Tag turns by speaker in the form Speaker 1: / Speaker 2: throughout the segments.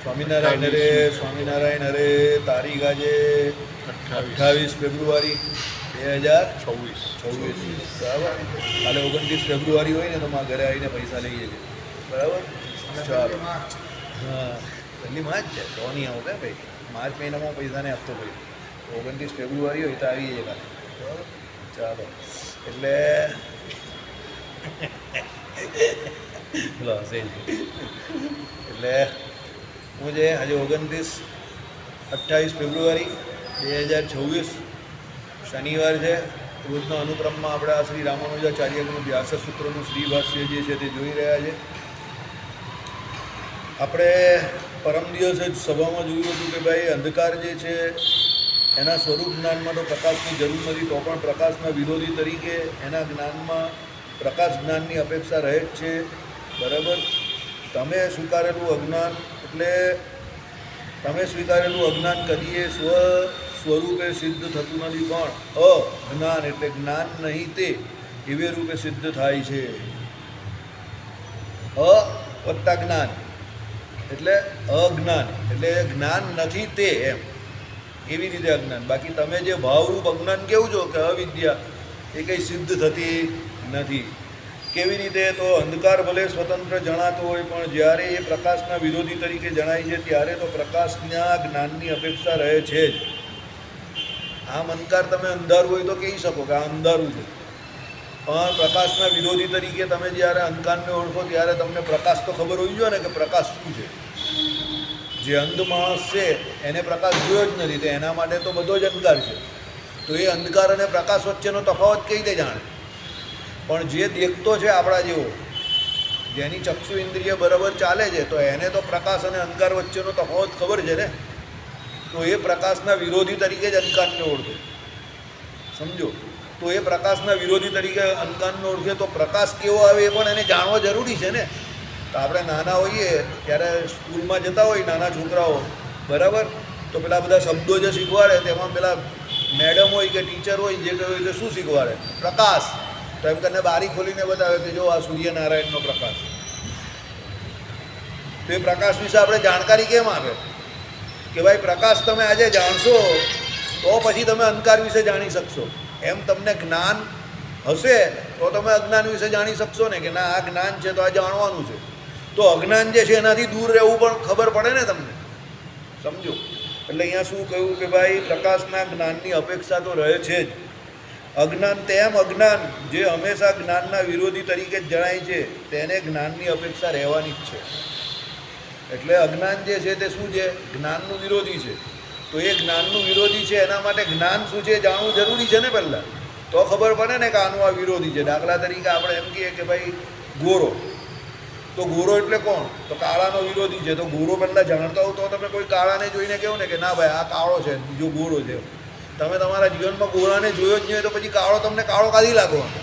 Speaker 1: સ્વામિનારાયણ હરે સ્વામિનારાયણ હરે. તારીખ આજે 28 ફેબ્રુઆરી 2026. બરાબર. કાલે 29 ફેબ્રુઆરી હોય ને તો મારા ઘરે આવીને પૈસા લઈ જજે. બરાબર. ચાલો. હા, પહેલી માર્ચ છે તો નહીં આવું કે ભાઈ. માર્ચ મહિનામાં પૈસા નહીં આપતો ભાઈ. 29 ફેબ્રુઆરી હોય તો આવી જઈએ કાલે. બરાબર. ચાલો. એટલે એટલે હું જે આજે 28 ફેબ્રુઆરી 2026 શનિવાર છે. રોજના અનુક્રમમાં આપણે આ શ્રી રામાનુજાચાર્યનું વ્યાસસૂત્રનું શ્રી ભાષ્ય જે છે તે જોઈ રહ્યા છે. આપણે પરમ દિવસે જ સભામાં જોયું હતું કે ભાઈ અંધકાર જે છે એના સ્વરૂપ જ્ઞાનમાં તો પ્રકાશની જરૂર નથી, તો પણ પ્રકાશના વિરોધી તરીકે એના જ્ઞાનમાં પ્રકાશ જ્ઞાનની અપેક્ષા રહે જ છે. બરાબર. તમે સ્વીકારેલું અજ્ઞાન એટલે તમે સ્વીકારેલું અજ્ઞાન કદીએ સ્વરૂપે સિદ્ધ થતું નથી, પણ અજ્ઞાન એટલે જ્ઞાન નહીં તે એવે રૂપે સિદ્ધ થાય છે. વત્તા જ્ઞાન એટલે અજ્ઞાન એટલે જ્ઞાન નથી તે એમ, એવી રીતે અજ્ઞાન. બાકી તમે જે ભાવરૂપ અજ્ઞાન કેવું છો કે અવિદ્યા એ કંઈ સિદ્ધ થતી નથી. કેવી રીતે? તો અંધકાર ભલે સ્વતંત્ર જણાતો હોય પણ જ્યારે એ પ્રકાશના વિરોધી તરીકે જણાય છે ત્યારે તો પ્રકાશના જ્ઞાનની અપેક્ષા રહે છે જ. આમ અંધકાર તમે અંધારું હોય તો કહી શકો કે આ અંધારું છે, પણ પ્રકાશના વિરોધી તરીકે તમે જ્યારે અંધકારને ઓળખો ત્યારે તમને પ્રકાશ તો ખબર હોવી જોઈએ ને કે પ્રકાશ શું છે. જે અંધ માણસ છે એને પ્રકાશ જોયો જ નથી, તો એના માટે તો બધો જ અંધકાર છે. તો એ અંધકાર અને પ્રકાશ વચ્ચેનો તફાવત કઈ રીતે જાણે? પણ જે દેખતો છે આપણા જેવો, જેની ચક્ષુ ઇન્દ્રિય બરાબર ચાલે છે, તો એને તો પ્રકાશ અને અંધકાર વચ્ચેનો તફાવત ખબર છે ને. તો એ પ્રકાશના વિરોધી તરીકે જ અંધકારને ઓળખે. સમજો? તો એ પ્રકાશના વિરોધી તરીકે અંધકારને ઓળખે તો પ્રકાશ કેવો આવે એ પણ એને જાણવો જરૂરી છે ને. તો આપણે નાના હોઈએ ત્યારે સ્કૂલમાં જતા હોય નાના છોકરાઓ, બરાબર, તો પેલા બધા શબ્દો જે શીખવાડે તેમાં પેલા મેડમ હોય કે ટીચર હોય જે કહ્યું એટલે શું શીખવાડે? પ્રકાશ. તો એમ કરીને બારી ખોલીને બતાવે કે જો આ સૂર્યનારાયણનો પ્રકાશ. તો એ પ્રકાશ વિશે આપણે જાણકારી કેમ આપે કે ભાઈ પ્રકાશ તમે આજે જાણશો તો પછી તમે અંધકાર વિશે જાણી શકશો. એમ તમને જ્ઞાન હશે તો તમે અજ્ઞાન વિશે જાણી શકશો ને કે ના આ જ્ઞાન છે તો આ જાણવાનું છે. તો અજ્ઞાન જે છે એનાથી દૂર રહેવું પણ ખબર પડે ને તમને. સમજો? એટલે અહીંયા શું કહ્યું કે ભાઈ પ્રકાશના જ્ઞાનની અપેક્ષા તો રહે છે જ. અજ્ઞાન તેમ અજ્ઞાન જે હંમેશા જ્ઞાનના વિરોધી તરીકે જ જણાય છે તેને જ્ઞાનની અપેક્ષા રહેવાની જ છે. એટલે અજ્ઞાન જે છે તે શું છે? જ્ઞાનનું વિરોધી છે. તો એ જ્ઞાનનું વિરોધી છે એના માટે જ્ઞાન શું છે જાણવું જરૂરી છે ને પહેલાં. તો ખબર પડે ને કે આનું આ વિરોધી છે. દાખલા તરીકે આપણે એમ કહીએ કે ભાઈ ગોરો, તો ગોરો એટલે કોણ? તો કાળાનો વિરોધી છે. તો ગોરો પહેલાં જાણતા હો તો તમે કોઈ કાળાને જોઈને કહો ને કે ના ભાઈ આ કાળો છે, બીજો ગોરો છે. તમે તમારા જીવનમાં ગોરાને જોયો જ નહીં તો પછી કાળો તમને કાળો કાઢી લાગવાનો.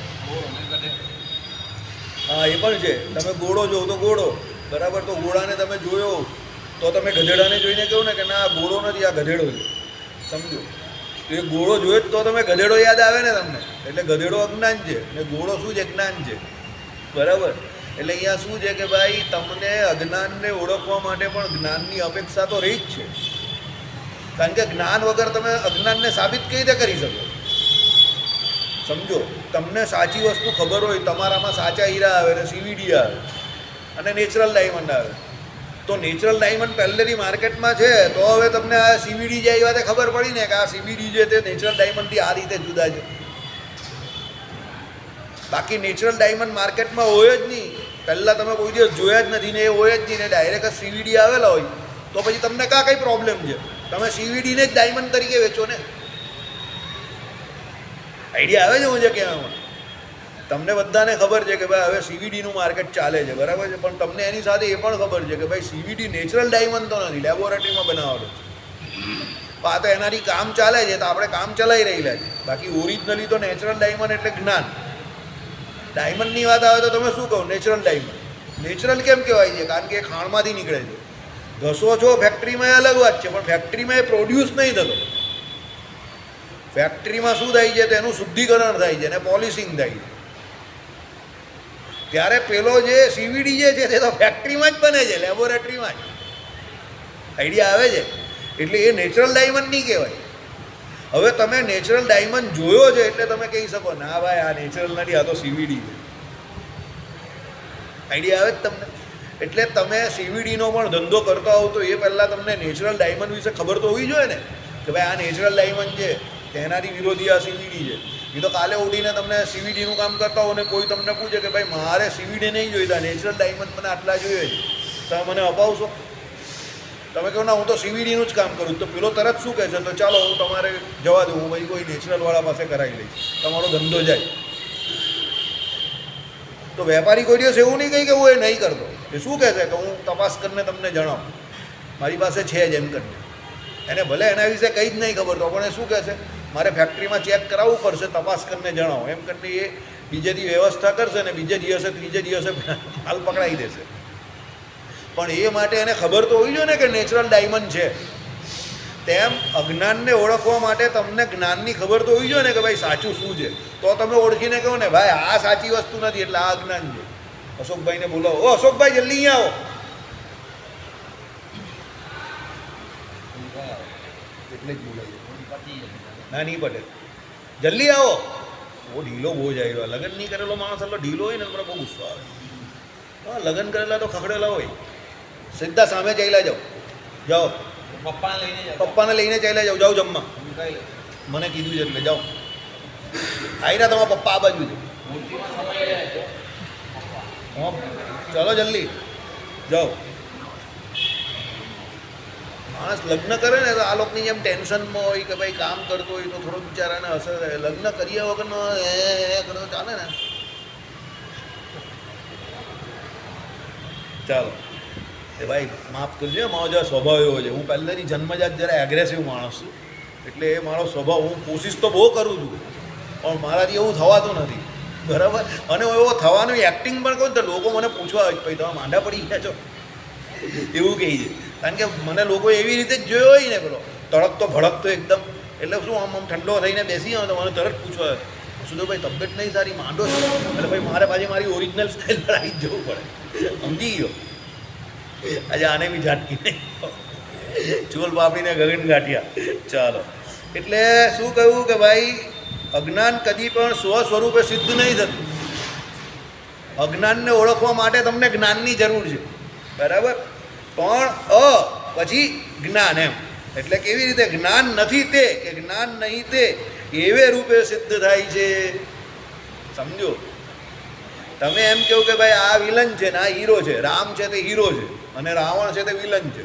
Speaker 1: હા, એ પણ છે. તમે ગોળો જોવો તો ગોળો, બરાબર. તો ગોળાને તમે જોયો તો તમે ગધેડાને જોઈને કહો ને કે ના આ ગોળો નથી આ ગધેડો છે. સમજો? તો એ ગોળો જોયો તો તમે ગધેડો યાદ આવે ને તમને. એટલે ગધેડો અજ્ઞાન છે અને ગોળો શું છે? જ્ઞાન છે. બરાબર. એટલે અહીંયા શું છે કે ભાઈ તમને અજ્ઞાનને ઓળખવા માટે પણ જ્ઞાનની અપેક્ષા તો રહી જ છે. કારણ કે જ્ઞાન વગર તમે અજ્ઞાનને સાબિત કઈ રીતે કરી શકો? સમજો? તમને સાચી વસ્તુ ખબર હોય, તમારામાં સાચા હીરા આવે એટલે સીવીડી આવે અને નેચરલ ડાયમંડ આવે. તો નેચરલ ડાયમંડ પહેલેથી માર્કેટમાં છે તો હવે તમને આ સીવીડી જે આવી ખબર પડી ને કે આ સીવીડી જે તે નેચરલ ડાયમંડથી આ રીતે જુદા છે. બાકી નેચરલ ડાયમંડ માર્કેટમાં હોય જ નહીં. પહેલાં તમે કોઈ દિવસ જોયા જ નથી ને એ હોય જ નહીં ને ડાયરેક્ટ સીવીડી આવેલા હોય તો પછી તમને કાં કંઈ પ્રોબ્લેમ છે? તમે સીવીડીને જ ડાયમંડ તરીકે વેચો ને. આઈડિયા આવે છે હું જે કહેવામાં? તમને બધાને ખબર છે કે ભાઈ હવે સીવીડીનું માર્કેટ ચાલે છે, બરાબર છે, પણ તમને એની સાથે એ પણ ખબર છે કે ભાઈ સીવીડી નેચરલ ડાયમંડ તો નથી, લેબોરેટરીમાં બનાવેલો છે. આ તો એનાથી કામ ચાલે છે તો આપણે કામ ચલાવી રહેલા છે. બાકી ઓરિજિનલી તો નેચરલ ડાયમંડ એટલે જ્ઞાન. ડાયમંડની વાત આવે તો તમે શું કહો? Natural diamond. નેચરલ કેમ કહેવાય છે? કારણ કે એ ખાણમાંથી નીકળે છે. ઘસો છો ફેક્ટરીમાં એ અલગ વાત છે, પણ ફેક્ટરીમાં એ પ્રોડ્યુસ નહીં થતો. ફેક્ટરીમાં શું થાય છે? તેનું શુદ્ધિકરણ થાય છે અને પોલિશિંગ થાય છે. ત્યારે પેલો જે સીવીડી જે છે તે તો ફેક્ટરીમાં જ બને છે, લેબોરેટરીમાં જ. આઈડિયા આવે છે? એટલે એ નેચરલ ડાયમંડ નહીં કહેવાય. હવે તમે નેચરલ ડાયમંડ જોયો છે એટલે તમે કહી શકો ના ભાઈ આ નેચરલ નથી, આ તો સીવીડી છે. આઈડિયા આવે જ તમને? એટલે તમે સીવીડીનો પણ ધંધો કરતા હોવ તો એ પહેલાં તમને નેચરલ ડાયમંડ વિશે ખબર તો હોવી જોઈએ ને કે ભાઈ આ નેચરલ ડાયમંડ છે, તેનાથી વિરોધી આ સીવીડી છે. એ તો કાલે ઉઠીને તમને સીવીડીનું કામ કરતા હો ને કોઈ તમને પૂછે કે ભાઈ મારે સીવીડી નહીં જોઈતા, નેચરલ ડાયમંડ મને આટલા જોઈએ છે, તમે મને અપાવશો? તમે કહો ના હું તો સીવીડીનું જ કામ કરું, તો પેલો તરત શું કહે છે તો ચાલો હું તમારે જવા દઉં, હું ભાઈ કોઈ નેચરલવાળા પાસે કરાવી લઈશ, તમારો ધંધો જાય. તો વેપારી કોઈ દિવસ એવું નહીં કહે કે હું એ નહીં કરતો. એ શું કહે છે કે હું તપાસ કરીને તમને જણાવું, મારી પાસે છે જ એમ કરીને. એને ભલે એના વિશે કંઈ જ નહીં ખબર તો પણ એ શું કહે છે મારે ફેક્ટરીમાં ચેક કરાવવું પડશે, તપાસ કરીને જણાવો એમ કરીને એ બીજેથી વ્યવસ્થા કરશે ને બીજે દિવસે ત્રીજે દિવસે માલ પકડાઈ દેશે. પણ એ માટે એને ખબર તો હોવી જોઈએ ને કે નેચરલ ડાયમંડ છે. તેમ અજ્ઞાનને ઓળખવા માટે તમને જ્ઞાનની ખબર તો હોવી જોઈએ ને કે ભાઈ સાચું શું છે, તો તમે ઓળખીને કહો ને ભાઈ આ સાચી વસ્તુ નથી એટલે આ અજ્ઞાન છે. અશોકભાઈને બોલાવો, ઓ અશોકભાઈ જલ્દી અહીંયા આવો. એટલે જ બોલાવી ના નહીં પટેલ જલ્દી આવો. બહુ ઢીલો બહુ જ આવ્યો, લગ્ન નહીં કરેલો માણસ એટલો ઢીલો હોય ને મને બહુ ગુસ્સો આવે. હા લગ્ન કરેલા તો ખખડેલા હોય. સીધા સામે ચાલ્યા જાઓ, જાઓ પપ્પાને લઈને ચાલ્યા જાઓ, જાઓ જમવા. મને કીધું છે એટલે જાઓ. આવી રહ્યા તમારા પપ્પા આ બાજુ છે. હા ચાલો જલ્દી જાઓ. માણસ લગ્ન કરે ને તો આ લોકોની જેમ ટેન્શનમાં હોય કે ભાઈ કામ કરતો હોય તો થોડું બિચારાને અસર થાય. લગ્ન કર્યા વગરનો એ કરો ચાલે ને. ચાલો એ ભાઈ માફ કરજો, મારો જરા સ્વભાવ એવો છે. હું પહેલેથી જન્મજાત જરા એગ્રેસિવ માણસ છું, એટલે એ મારો સ્વભાવ, હું કોશિશ તો બહુ કરું છું પણ મારાથી એવું થવાતું નથી, બરાબર. અને હું એવો થવાનું એક્ટિંગ પણ કહું તો લોકો મને પૂછવા આવે ભાઈ તમે માંડા પડી ગયા છો એવું કહે છે. કારણ કે મને લોકો એવી રીતે જ જોયો હોય ને પેલો તડકતો ભડકતો એકદમ, એટલે શું આમ ઠંડો થઈને બેસી આવે તો મને તરત પૂછવા આવે શું તો ભાઈ તબિયત નહીં સારી, માંડો છે. એટલે ભાઈ મારે પાછી મારી ઓરિજિનલ સ્ટાઇલ પર આવી જ જવું પડે, સમજી ગયો. આજે આને બી ઝાટકી નહીં, ચોલ પાપડીને ગગન ગાંઠિયા. ચાલો એટલે શું કહ્યું કે ભાઈ અજ્ઞાન કદી પણ સ્વ સ્વરૂપે સિદ્ધ નહીં થતું. અજ્ઞાનને ઓળખવા માટે તમને જ્ઞાનની જરૂર છે, બરાબર. પણ પછી જ્ઞાન એમ એટલે કેવી રીતે જ્ઞાન નથી તે કે જ્ઞાન નહીં તે એવે રૂપે સિદ્ધ થાય છે. સમજો તમે એમ કહો કે ભાઈ આ વિલન છે ને આ હીરો છે, રામ છે તે હીરો છે અને રાવણ છે તે વિલન છે.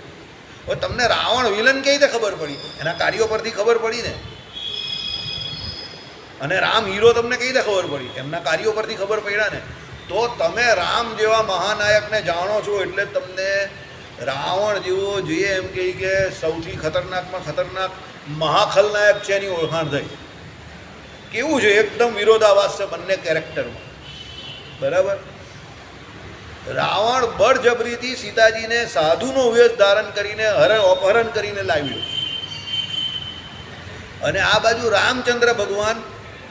Speaker 1: હવે તમને રાવણ વિલન કઈ રીતે ખબર પડી? એના કાર્યો પરથી ખબર પડી ને. અને રામ હીરો તમને કઈ રીતે ખબર પડી? એમના કાર્યો પરથી ખબર પડ્યા ને. તો તમે રામ જેવા મહાનાયકને જાણો છો એટલે તમને રાવણ જેવો જોઈએ એમ કે સૌથી ખતરનાકમાં ખતરનાક મહાખલનાયક છે એની ઓળખાણ થઈ. કેવું છે એકદમ વિરોધાભાસ છે બંને કેરેક્ટરમાં, બરાબર. રાવણ બળજબરીથી સીતાજીને સાધુનો વેશ ધારણ કરીને અપહરણ કરીને લાવ્યો, અને આ બાજુ રામચંદ્ર ભગવાન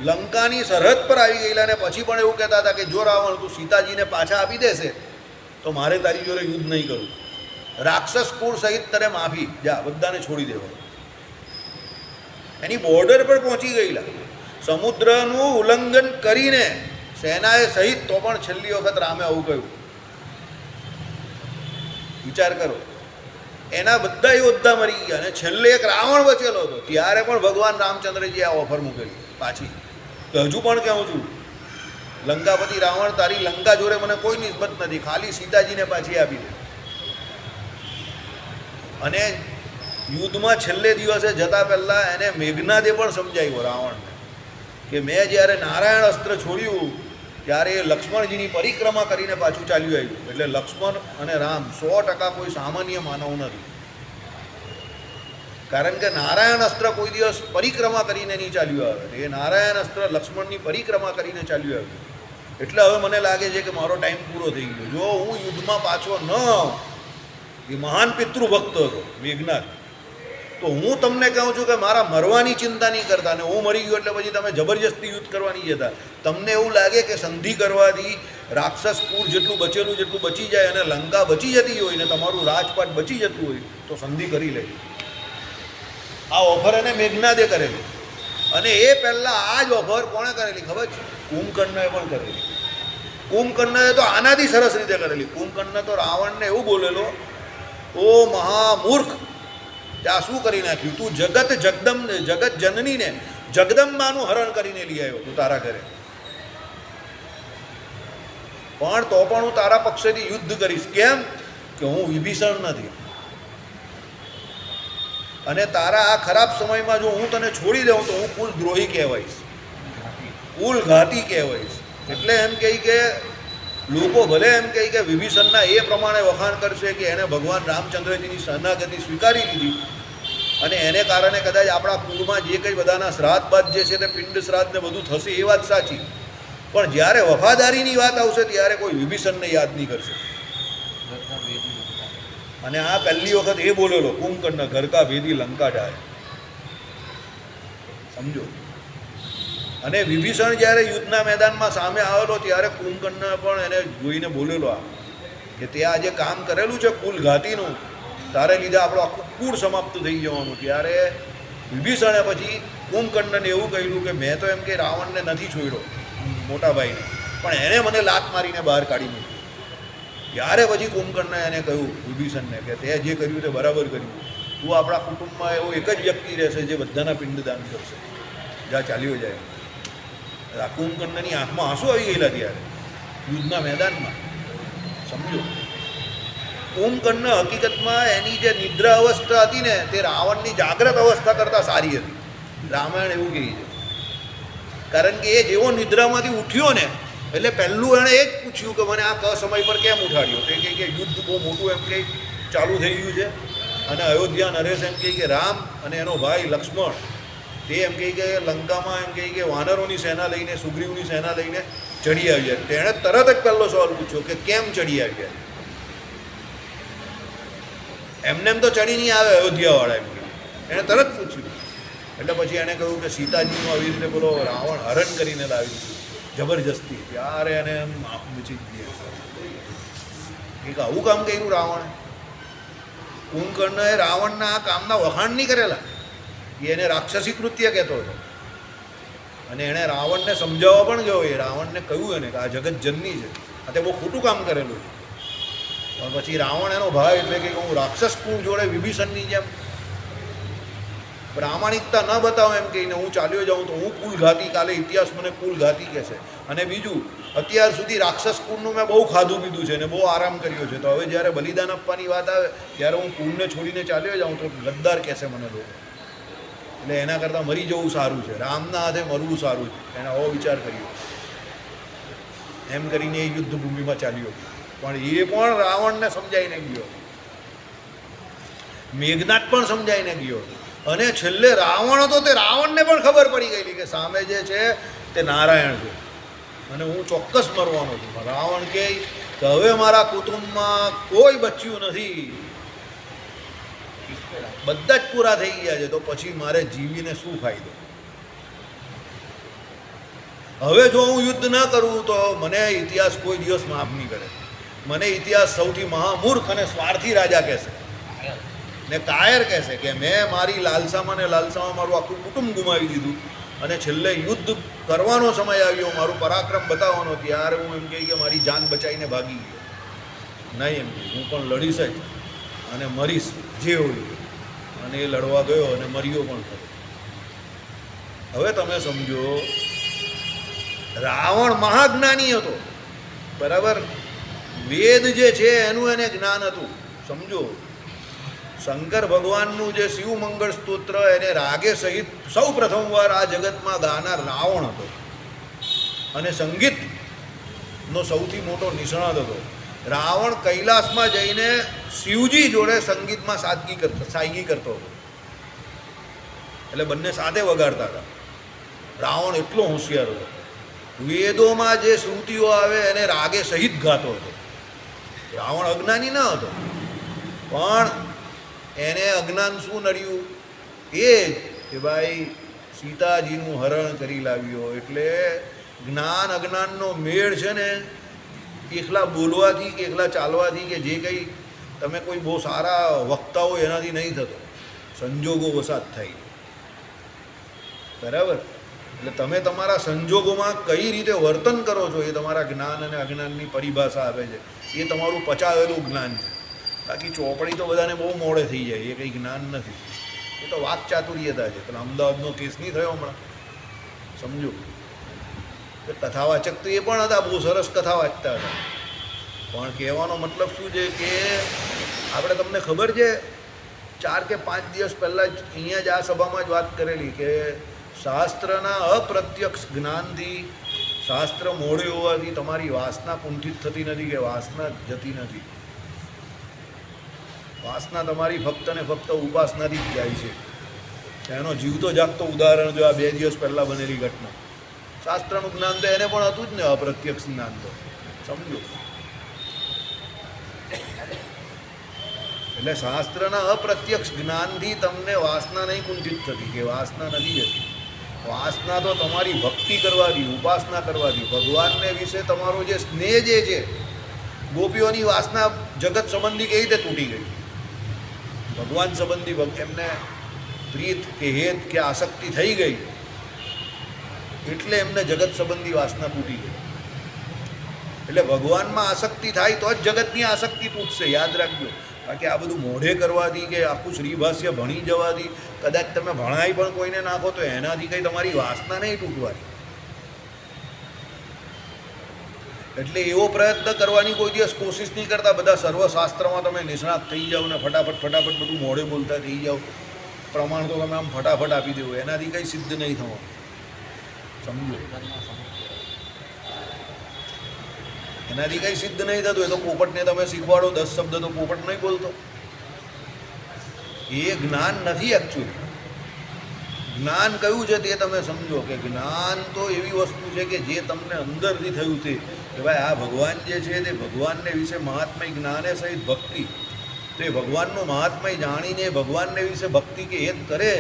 Speaker 1: લંકાની સરહદ પર આવી ગયેલા ને પછી પણ એવું કહેતા હતા કે જો રાવણ તું સીતાજીને પાછા આપી દેશે તો મારે તારી જોડે યુદ્ધ નહીં કરું, રાક્ષસ કુળ સહિત તને માફી, જા બધાને છોડી દેવા. એની બોર્ડર પર પહોંચી ગયેલા, સમુદ્રનું ઉલ્લંઘન કરીને સેનાએ સહિત, તો પણ છેલ્લી વખત રામે આવું કહ્યું. વિચાર કરો, એના બધા યોદ્ધા મરી ગયા અને છેલ્લે એક રાવણ બચેલો હતો. ત્યારે પણ ભગવાન રામચંદ્રજી આ ઓફર મૂકેલી પાછી કે હજુ પણ કહું છું લંકાપતિ રાવણ તારી લંકા જોડે મને કોઈ નિસ્બત નથી, ખાલી સીતાજીને પાછી આપી દે. અને યુદ્ધમાં છેલ્લે દિવસે જતા પહેલાં એને મેઘનાદે પણ સમજાવ્યો રાવણને કે મેં જ્યારે નારાયણ અસ્ત્ર છોડ્યું ત્યારે એ લક્ષ્મણજીની પરિક્રમા કરીને પાછું ચાલ્યું આવ્યું. એટલે લક્ષ્મણ અને રામ 100% કોઈ સામાન્ય માનવ નથી, કારણ કે નારાયણ અસ્ત્ર કોઈ દિવસ પરિક્રમા કરીને નહીં ચાલ્યું આવે. એ નારાયણ અસ્ત્ર લક્ષ્મણની પરિક્રમા કરીને ચાલ્યું આવ્યું. એટલે હવે મને લાગે છે કે મારો ટાઈમ પૂરો થઈ ગયો. જો હું યુદ્ધમાં પાછો ન આવું, એ મહાન પિતૃભક્ત હતો મેઘનાદ, તો હું તમને કહું છું કે મારા મરવાની ચિંતા નહીં કરતા. ને હું મરી ગયો એટલે પછી તમે જબરજસ્તી યુદ્ધ કરવાની જતા. તમને એવું લાગે કે સંધિ કરવાથી રાક્ષસ કુળ જેટલું બચેલું જેટલું બચી જાય અને લંકા બચી જતી હોય ને તમારું રાજપાટ બચી જતું હોય તો સંધિ કરી લેજો. આ ઓફર એને મેઘનાદે કરેલી અને એ પહેલાં આ જ ઓફર કોણે કરેલી ખબર છે? કુંભકર્ણએ પણ કરેલી. કુંભકર્ણએ તો આનાથી સરસ રીતે કરેલી. કુંભકર્ણ તો રાવણને એવું બોલેલો, ઓ મહામૂર્ખ, ત્યાં શું કરી નાખ્યું તું? જગત જનનીને જગદંબાનું હરણ કરીને લઈ આવ્યો તું તારા ઘરે, પણ તો પણ હું તારા પક્ષેથી યુદ્ધ કરીશ. કેમ કે હું વિભીષણ નથી અને તારા આ ખરાબ સમયમાં જો હું તને છોડી દઉં તો હું કુલદ્રોહી કહેવાઈશ, કુલઘાતી કહેવાઈશ. એટલે એમ કહે કે લોકો ભલે એમ કહે કે વિભીષણના એ પ્રમાણે વખાણ કરશે કે એણે ભગવાન રામચંદ્રજીની શરણાગતિ સ્વીકારી લીધી અને એને કારણે કદાચ આપણા કુળમાં જે કંઈ બધાના શ્રાદ્ધ બાદ જે છે તે પિંડ શ્રાદ્ધ ને બધું થશે, એ વાત સાચી. પણ જ્યારે વફાદારીની વાત આવશે ત્યારે કોઈ વિભીષણને યાદ નહીં કરશે. અને આ પહેલી વખત એ બોલેલો કુંભકર્ણ, ઘર કા ભેદી લંકા ઢાય. સમજો. અને વિભીષણ જ્યારે યુદ્ધના મેદાનમાં સામે આવેલો ત્યારે કુંભકર્ણ પણ એને જોઈને બોલેલો આ કે તે આ જે કામ કરેલું છે કુલઘાતીનું, તારે લીધે આપણું આખું કુળ સમાપ્ત થઈ જવાનું. ત્યારે વિભીષણે પછી કુંભકર્ણને એવું કહ્યું કે મેં તો એમ કે રાવણને નથી છોડ્યો, મોટા ભાઈને, પણ એણે મને લાત મારીને બહાર કાઢી મૂકી. ત્યારે પછી કુંભકર્ણએ એને કહ્યું વિભીષણને કે તે જે કર્યું તે બરાબર કર્યું. તું આપણા કુટુંબમાં એવો એક જ વ્યક્તિ રહેશે જે બધાના પિંડદાન કરશે. જ્યાં ચાલ્યો જાય. કુંભકર્ણની આંખમાં આંસુ આવી ગયેલા ત્યારે યુદ્ધના મેદાનમાં. સમજો. કુંભકર્ણ હકીકતમાં એની જે નિદ્રા અવસ્થા હતી ને તે રાવણની જાગ્રત અવસ્થા કરતાં સારી હતી. રામાયણ એવું કહે છે. કારણ કે એ જેવો નિદ્રામાંથી ઉઠ્યો ને એટલે પહેલું એણે એ જ પૂછ્યું કે મને આ સમય પર કેમ ઉઠાડ્યો? તે કહે કે યુદ્ધ બહુ મોટું એમ કંઈ ચાલુ થઈ ગયું છે અને અયોધ્યા નરેશ એમ કહે કે રામ અને એનો ભાઈ લક્ષ્મણ તે એમ કહે કે લંકામાં એમ કહે કે વાનરોની સેના લઈને, સુગ્રીવની સેના લઈને ચડી આવ્યા. તેણે તરત જ પહેલો સવાલ પૂછ્યો કે કેમ ચડી આવ્યા? એમને એમ તો ચડી નહીં આવે અયોધ્યાવાળા, એમ એણે તરત પૂછ્યું. એટલે પછી એણે કહ્યું કે સીતાજીનું આવી રીતે બોલો રાવણ હરણ કરીને લાવી દીધું જબરજસ્તી. ત્યારે એને એમ આંખ મૂચી ગઈ. એક આવું કામ કર્યું રાવણે. કુંભકર્ણએ રાવણના આ કામના વખાણ નહીં કરેલા, એને રાક્ષસી કૃત્ય કહેતો હતો. અને એણે રાવણને સમજાવવા પણ ગયો. એ રાવણને કહ્યું એને કે આ જગત જનની છે, આ તે બહુ ખોટું કામ કરેલું. પણ પછી રાવણ એનો ભાઈ એટલે કે હું રાક્ષસ કુળ જોડે વિભીષણની જેમ પ્રામાણિકતા ન બતાવું એમ કહીને હું ચાલ્યો જાઉં તો હું કુલઘાતી, કાલે ઇતિહાસ મને કુલઘાતી કહેશે. અને બીજું, અત્યાર સુધી રાક્ષસ કુળનું મેં બહુ ખાધું પીધું છે ને બહુ આરામ કર્યો છે, તો હવે જ્યારે બલિદાન આપવાની વાત આવે ત્યારે હું કુળને છોડીને ચાલ્યો જાઉં તો ગદ્દાર કહેશે મને લોકો. એટલે એના કરતાં મરી જવું સારું છે, રામના હાથે મરવું સારું છે. એણે આવો વિચાર કર્યો. એમ કરીને એ યુદ્ધભૂમિમાં ચાલ્યો. પણ એ પણ રાવણને સમજાઈને ગયો, મેઘનાદ પણ સમજાઈને ગયો. અને છેલ્લે રાવણ હતો તે રાવણને પણ ખબર પડી ગયેલી કે સામે જે છે તે નારાયણ છે અને હું ચોક્કસ મરવાનો છું. રાવણ કહે કે હવે મારા કુટુંબમાં કોઈ બચ્યું નથી, બધા જ પૂરા થઈ ગયા છે, તો પછી મારે જીવીને શું ફાયદો? હવે જો હું યુદ્ધ ન કરું તો મને ઇતિહાસ કોઈ દિવસ માફ નહીં કરે. મને ઇતિહાસ સૌથી મહામૂર્ખ અને સ્વાર્થી રાજા કહેશે ને કાયર કહેશે કે મેં મારી લાલસામાં ને લાલસામાં મારું આખું કુટુંબ ગુમાવી દીધું અને છેલ્લે યુદ્ધ કરવાનો સમય આવ્યો, મારું પરાક્રમ બતાવવાનો, ત્યારે હું એમ કહી કે મારી જાન બચાવીને ભાગી ગયો. નહીં, એમ હું પણ લડીશ જ અને મરીશ જે હોય. અને એ લડવા ગયો અને મર્યો પણ ખરો. હવે તમે સમજો, રાવણ મહાજ્ઞાની હતો, બરાબર. વેદ જે છે એનું એને જ્ઞાન હતું. સમજો, શંકર ભગવાનનું જે શિવ મંગળ સ્તોત્ર એને રાગે સહિત સૌ પ્રથમવાર આ જગતમાં ગાનાર રાવણ હતો અને સંગીતનો સૌથી મોટો નિષ્ણાત હતો. રાવણ કૈલાસમાં જઈને શિવજી જોડે સંગીતમાં સાદગી કરતો હતો. એટલે બંને સાથે વગાડતા હતા. રાવણ એટલો હોશિયાર હતો. વેદોમાં જે શ્રુતિઓ આવે એને રાગે સહિત ગાતો હતો. રાવણ અજ્ઞાની ન હતો, પણ એને અજ્ઞાન શું નડ્યું? એ જ કે ભાઈ સીતાજીનું હરણ કરી લાવ્યો. એટલે જ્ઞાન અજ્ઞાનનો મેળ છે ને એકલા બોલવાથી કે એકલા ચાલવાથી કે જે કંઈ તમે કોઈ બહુ સારા વક્તા હો એનાથી નહીં થતો, સંજોગો વસાત થાય. બરાબર? એટલે તમે તમારા સંજોગોમાં કઈ રીતે વર્તન કરો છો એ તમારા જ્ઞાન અને અજ્ઞાનની પરિભાષા આપે છે. એ તમારું પચાવેલું જ્ઞાન છે. બાકી ચોપડી તો બધાને બહુ મોડે થઈ જાય, એ કંઈ જ્ઞાન નથી, એ તો વાક ચાતુર્યતા છે. પણ અમદાવાદનો કેસ નહીં થયો હમણાં, સમજો. કથાવાચક તો એ પણ હતા, બહુ સરસ કથા વાંચતા હતા, પણ કહેવાનો મતલબ શું છે કે આપણે તમને ખબર છે 4 કે 5 દિવસ પહેલાં જ અહીંયા જ આ સભામાં જ વાત કરેલી કે શાસ્ત્રના અપ્રત્યક્ષ જ્ઞાનથી, શાસ્ત્ર મોડે હોવાથી તમારી વાસના કુંઠિત થતી નથી કે વાસના જતી નથી. વાસના તમારી ફક્ત ને ફક્ત ઉપાસનાથી જ જાય છે. એનો જીવતો જાગતો ઉદાહરણ જો આ 2 દિવસ પહેલાં બનેલી ઘટના. શાસ્ત્રનું જ્ઞાન તો એને પણ હતું જ ને, અપ્રત્યક્ષ જ્ઞાન તો સમજો. એટલે શાસ્ત્રના અપ્રત્યક્ષ જ્ઞાનથી તમને વાસના નહીં કુંઠિત થતી કે વાસના નથી જતી. વાસના તો તમારી ભક્તિ કરવાથી, ઉપાસના કરવાથી, ભગવાનને વિશે તમારો જે સ્નેહ જે છે, ગોપીઓની વાસના જગત સંબંધી કેવી રીતે તૂટી ગઈ? ભગવાન સંબંધી એમને પ્રીત કે હેત કે આસક્તિ થઈ ગઈ, એટલે એમને જગત સંબંધી વાસના તૂટી ગઈ. એટલે ભગવાનમાં આસક્તિ થાય તો જ જગતની આસક્તિ તૂટશે, યાદ રાખજો. બાકી આ બધું મોઢે કરવાથી કે આખું શ્રીભાષ્ય ભણી જવાથી, કદાચ તમે ભણાઈ પણ કોઈને નાખો તો એનાથી કંઈ તમારી વાસના નહીં તૂટવાની. એટલે એવો પ્રયત્ન કરવાની કોઈ દિવસ કોશિશ નહીં કરતા. બધા સર્વશાસ્ત્રમાં તમે નિષ્ણાત થઈ જાઓ ને ફટાફટ બધું મોઢે બોલતા થઈ જાઓ, પ્રમાણ તો તમે આમ ફટાફટ આપી દેવો, એનાથી કંઈ સિદ્ધ નહીં થવાનું, સમજો. એનાથી કંઈ સિદ્ધ નહીં થતું. એ તો પોપટને તમે શીખવાડો 10 શબ્દ તો પોપટ નહીં બોલતો. એ જ્ઞાન નથી એકચ્યુઅલી. જ્ઞાન કયું છે તે તમે સમજો કે જ્ઞાન તો એવી વસ્તુ છે કે જે તમને અંદરથી થયું તે કે ભાઈ આ ભગવાન જે છે તે ભગવાનને વિશે મહાત્મય જ્ઞાને સહિત ભક્તિ, તો એ ભગવાનનો મહાત્મય જાણીને ભગવાનને વિશે ભક્તિ કે હેત કરે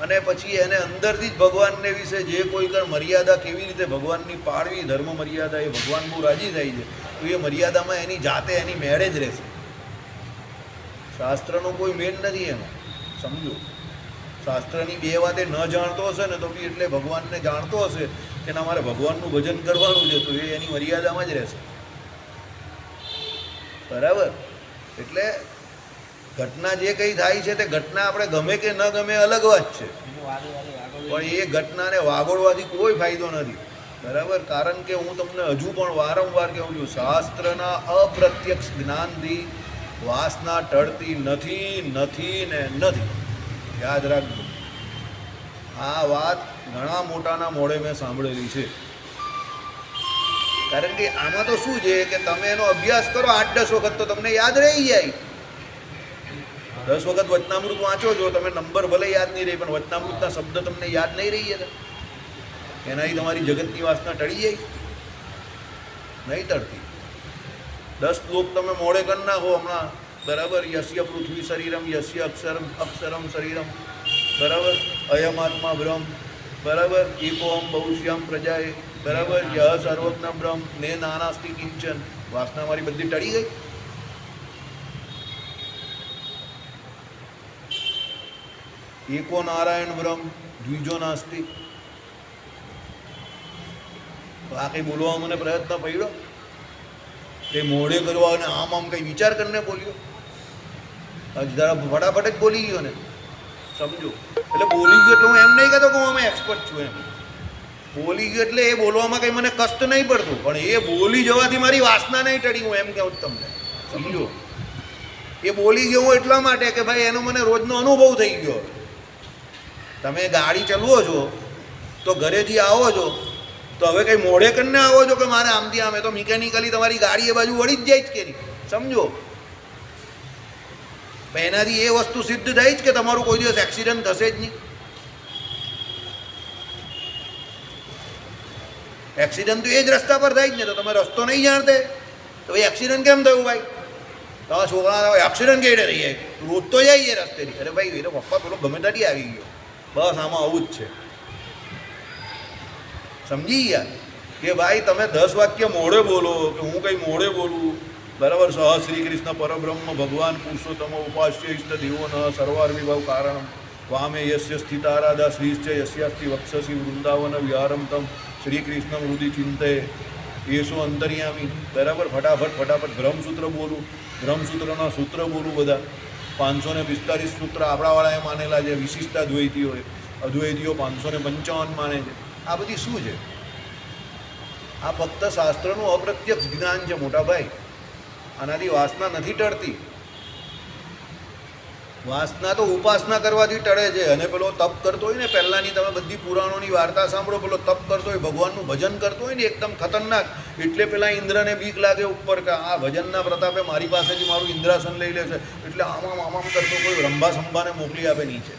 Speaker 1: અને પછી એને અંદરથી જ ભગવાનને વિશે જે કોઈ કર મર્યાદા કેવી રીતે ભગવાનની પાળવી, ધર્મ મર્યાદા, એ ભગવાન બહુ રાજી થાય છે. તો એ મર્યાદામાં એની જાતે એની મેળે જ રહેશે. શાસ્ત્રનો કોઈ મેળ નથી એમાં, સમજો. શાસ્ત્રની 2 વાતે ન જાણતો હશે ને તો બી એટલે ભગવાનને જાણતો હશે કે ના મારે ભગવાનનું ભજન કરવાનું છે, તો એ એની મર્યાદામાં જ રહેશે. બરાબર? એટલે ઘટના જે કંઈ થાય છે તે ઘટના આપણે ગમે કે ન ગમે અલગ વાત છે, પણ એ ઘટનાને વાગોળવાથી કોઈ ફાયદો નથી. બરાબર? કારણ કે હું તમને હજુ પણ વારંવાર કહું છું, શાસ્ત્રના અપ્રત્યક્ષ જ્ઞાનથી વાસના ટળતી નથી ને નથી. યાદ રાખજો. આ વાત ઘણા મોટાના મોઢે મેં સાંભળેલી છે. કારણ કે આમાં તો શું છે કે તમે એનો અભ્યાસ કરો 8-10 વખત તો તમને યાદ રહી જાય. 10 વખત વચનામૃત વાંચો છો તમે, નંબર ભલે યાદ નહીં રહી પણ વચનામૃતના શબ્દ તમને યાદ નહીં રહી જતા, એનાથી તમારી જગતની વાસના ટળી જાય? નહીં ટળતી. 10 શ્લોક તમે મોડે કરી નાખો હમણાં, બરાબર? યસ્ય પૃથ્વી શરીરમ, યસ્ય અક્ષરમ શરીરમ, બરાબર? અયમાત્મા બ્રહ્મ, બરાબર? એકોહમ બહુશ્યામ પ્રજાએ, બરાબર? યહ સર્વજ્ઞ બ્રહ્મ ને નાનાસ્તિ કિંચન. વાસના મારી બધી ટળી ગઈ. એકો નારાયણ બ્રહ્મ દ્વિજો નાસ્તિ. આ કંઈ બોલવા મને પ્રયત્ન પડ્યો? તે મોઢે કરવા અને આમ કંઈ વિચાર કરીને બોલ્યો? જરા ફટાફટ જ બોલી ગયો ને, સમજો. એટલે બોલી ગયો એટલે હું એમ નહીં કહેતો કે હું અમે એક્સપર્ટ છું, એમ બોલી ગયો એટલે એ બોલવામાં કંઈ મને કષ્ટ નહીં પડતું, પણ એ બોલી જવાથી મારી વાસના નહીં ટળી, હું એમ કહું તમને, સમજો. એ બોલી ગયો એટલા માટે કે ભાઈ એનો મને રોજનો અનુભવ થઈ ગયો. તમે ગાડી ચલાવો છો તો ઘરેથી આવો છો તો હવે કંઈ મોઢે કરીને આવો છો કે મારે આમથી આમે, તો મિકેનિકલી તમારી ગાડી એ બાજુ વળી જ જાય જ કે નહીં, સમજો. પણ એનાથી એ વસ્તુ સિદ્ધ થઈ જ કે તમારું કોઈ દિવસ એક્સિડન્ટ થશે જ નહીં. એક્સિડન્ટ તો એ જ રસ્તા પર થાય જ ને, તો તમે રસ્તો નહીં જાણતે તો ભાઈ એક્સિડન્ટ કેમ થયું? ભાઈ તમારા છોકરા એક્સિડન્ટ કેવી રીતે થઈ જાય? રોજ તો જાય એ રસ્તેથી. અરે ભાઈ એનો પપ્પા પેલો ગમે ત્યાંથી આવી ગયો, બસ આમાં આવું જ છે, સમજી ગયા? કે ભાઈ તમે 10 વાક્ય મોડે બોલો કે હું કંઈ મોડે બોલું, બરાબર. સહ શ્રી કૃષ્ણ પરબ્રહ્મ ભગવાન પુરુષોત્તમ ઉપાસ્ય ઇષ્ટ દેવો ન સર્વાર વિભાવ કારણ વામે યસ્ય સ્થિતારાધા શ્રીશ્ચ યસ્યાસ્તિ વક્ષસી વૃંદાવન વિહારમ તમ શ્રી કૃષ્ણ હૃદય ચિંતે એસો અંતર્યામી, બરાબર. ફટાફટ બ્રહ્મસૂત્ર બોલું, બ્રહ્મસૂત્રના સૂત્ર બોલું બધા 545 સૂત્ર આપણાવાળાએ માનેલા છે, વિશિષ્ટ અદ્વૈતીઓએ. અદ્વૈતીઓ 555 માને છે. આ બધી શું છે? આ ફક્ત શાસ્ત્રનું અપ્રત્યક્ષ જ્ઞાન છે મોટા ભાઈ. આનાથી વાસના નથી ટળતી. વાસના તો ઉપાસના કરવાથી ટળે છે. અને પેલો તપ કરતો હોય ને, પહેલાંની તમે બધી પુરાણોની વાર્તા સાંભળો, પેલો તપ કરતો હોય, ભગવાનનું ભજન કરતો હોય ને એકદમ ખતરનાક, એટલે પેલા ઇન્દ્રને બીક લાગે ઉપર કે આ ભજનના પ્રતાપે મારી પાસેથી મારું ઇન્દ્રાસન લઈ લેશે, એટલે આમામ કરતો કોઈ રંભા સંભાને મોકલી આપે નીચે.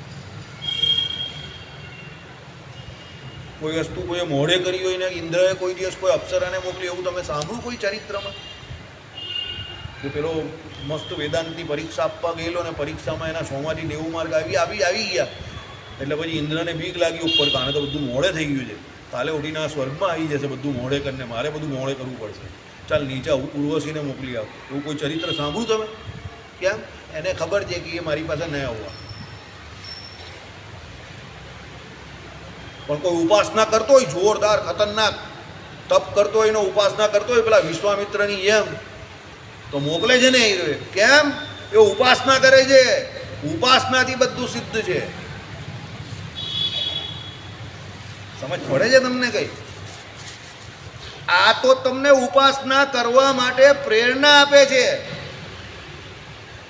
Speaker 1: કોઈ વસ્તુ કોઈએ મોઢે કરી હોય ને ઇન્દ્રએ કોઈ દિવસ કોઈ અપ્સરાને મોકલી, એવું તમે સાંભળ્યું કોઈ ચરિત્રમાં? કે પેલો મસ્ત વેદાંતની પરીક્ષા આપવા ગયેલો ને પરીક્ષામાં એના 100માંથી 90 માર્ક આવી ગયા, એટલે પછી ઇન્દ્રને બીક લાગી ઉપર, કારણે તો બધું મોડે થઈ ગયું છે, કાલે ઉઠીને આ સ્વર્ગમાં આવી જશે બધું મોડે કરીને, મારે બધું મોડે કરવું પડશે, ચાલ નીચે ઉર્વશીને મોકલી આવ. એવું કોઈ ચરિત્ર સાંભળ્યું તમે? કેમ? એને ખબર છે કે એ મારી પાસે નહીં આવવા. પણ કોઈ ઉપાસના કરતો હોય જોરદાર ખતરનાક તપ કરતો હોય ને ઉપાસના કરતો હોય પેલા વિશ્વામિત્રની એમ, તો મોકલે છે ને. કેમ? એ ઉપાસના કરે છે, ઉપાસનાથી બધું સિદ્ધ છે. સમજ પડે છે તમને કઈ? આ તો તમને ઉપાસના કરવા માટે પ્રેરણા આપે છે.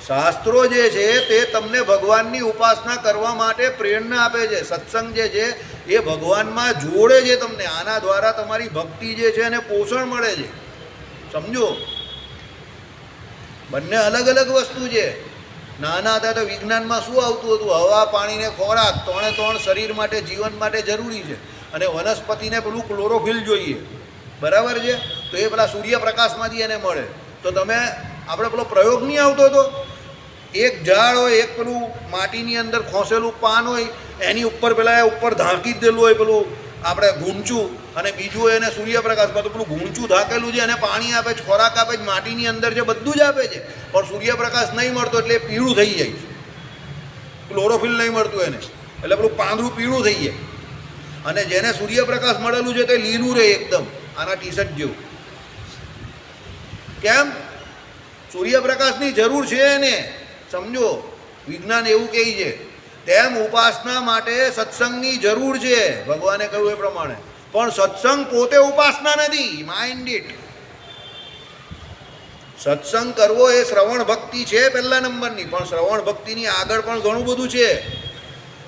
Speaker 1: શાસ્ત્રો જે છે તે તમને ભગવાનની ઉપાસના કરવા માટે પ્રેરણા આપે છે. સત્સંગ જે છે એ ભગવાનમાં જોડે છે તમને. આના દ્વારા તમારી ભક્તિ જે છે એને પોષણ મળે છે. સમજો, બંને અલગ અલગ વસ્તુ છે. નાના હતા તો વિજ્ઞાનમાં શું આવતું હતું? હવા, પાણી ને ખોરાક, 3 શરીર માટે, જીવન માટે જરૂરી છે. અને વનસ્પતિને પેલું ક્લોરોફિલ જોઈએ, બરાબર છે. તો એ પેલા સૂર્યપ્રકાશમાંથી એને મળે. તો તમે આપણે પેલો પ્રયોગ નહીં આવતો હતો, એક ઝાડ હોય, એક પેલું માટીની અંદર ખોસેલું પાન હોય, એની ઉપર પેલા ઉપર ઢાંકી જ દેલું હોય પેલું આપણે ઘૂંચું, અને બીજું એને સૂર્યપ્રકાશમાં, તો પેલું ઘૂંચું ઢાંકેલું છે, એને પાણી આપે છે, ખોરાક આપે છે, માટીની અંદર છે, બધું જ આપે છે. પણ સૂર્યપ્રકાશ નહીં મળતો એટલે એ પીળું થઈ જાય છે. ક્લોરોફિલ નહીં મળતું એને, એટલે પેલું પાંદડું પીળું થઈ જાય. અને જેને સૂર્યપ્રકાશ મળેલું છે તે લીલું રહે એકદમ, આના ટી શર્ટ જેવું. કેમ? સૂર્યપ્રકાશની જરૂર છે એને. સમજો, વિજ્ઞાન એવું કહે છે. તેમ ઉપાસના માટે સત્સંગની જરૂર છે, ભગવાને કહ્યું એ પ્રમાણે. પણ સત્સંગ પોતે ઉપાસના નથી. Mind it. સત્સંગ કરવો એ શ્રવણ ભક્તિ છે પહેલા નંબરની, પણ શ્રવણ ભક્તિની આગળ પણ ઘણું બધું છે.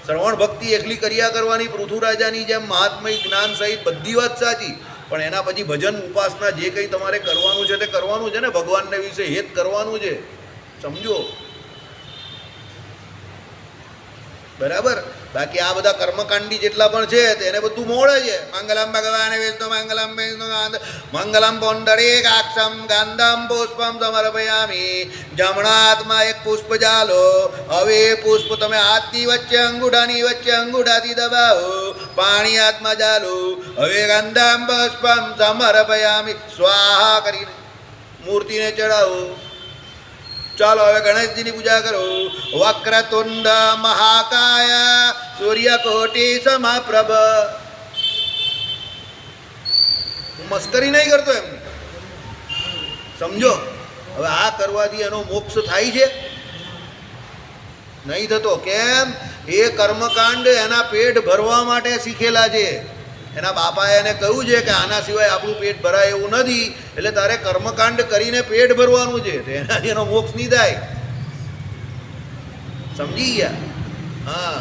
Speaker 1: શ્રવણ ભક્તિ એકલી કર્યા કરવાની, પૃથુરાજાની જેમ મહાત્મય જ્ઞાન સહિત બધી વાત સાચી, પણ એના પછી ભજન ઉપાસના જે કંઈ તમારે કરવાનું છે તે કરવાનું છે ને, ભગવાનને વિશે હેત કરવાનું છે. સમજો, બરાબર. બાકી આ બધા કર્મકાંડી જેટલા પણ છે તેને બધું મોડે છે. મંગલમ ભગવાન વિષ્ણુ મંગલમ વિષ્ણુ મંગલમ પુંડરીકાક્ષમ ગંધમ પુષ્પમ સમર્પયામી. જમણા હાથમાં એક પુષ્પ ચાલો, હવે એ પુષ્પ તમે હાથની વચ્ચે અંગૂઠાની વચ્ચે અંગૂઠાથી દબાવો, પાણી હાથમાં ચાલો, હવે ગંધમ પુષ્પમ સમર્પયામી સ્વાહા કરીને મૂર્તિને ચડાવો. ચાલો હવે ગણેશજીની પૂજા કરો. વક્રતુંડ મહાકાય સૂર્યકોટી સમપ્રભ. હું મસ્કરી નહીં કરતો એમની. સમજો, હવે આ કરવાથી એનો મોક્ષ થાય છે? નહીં થતો. કેમ? એ કર્મકાંડ એના પેટ ભરવા માટે શીખેલા છે. એના બાપાએ એને કહ્યું છે કે આના સિવાય આપણું પેટ ભરાય એવું નથી, એટલે તારે કર્મકાંડ કરીને પેટ ભરવાનું છે, તો એનાથી એનો મોક્ષ નહીં થાય. સમજી ગયા? હા.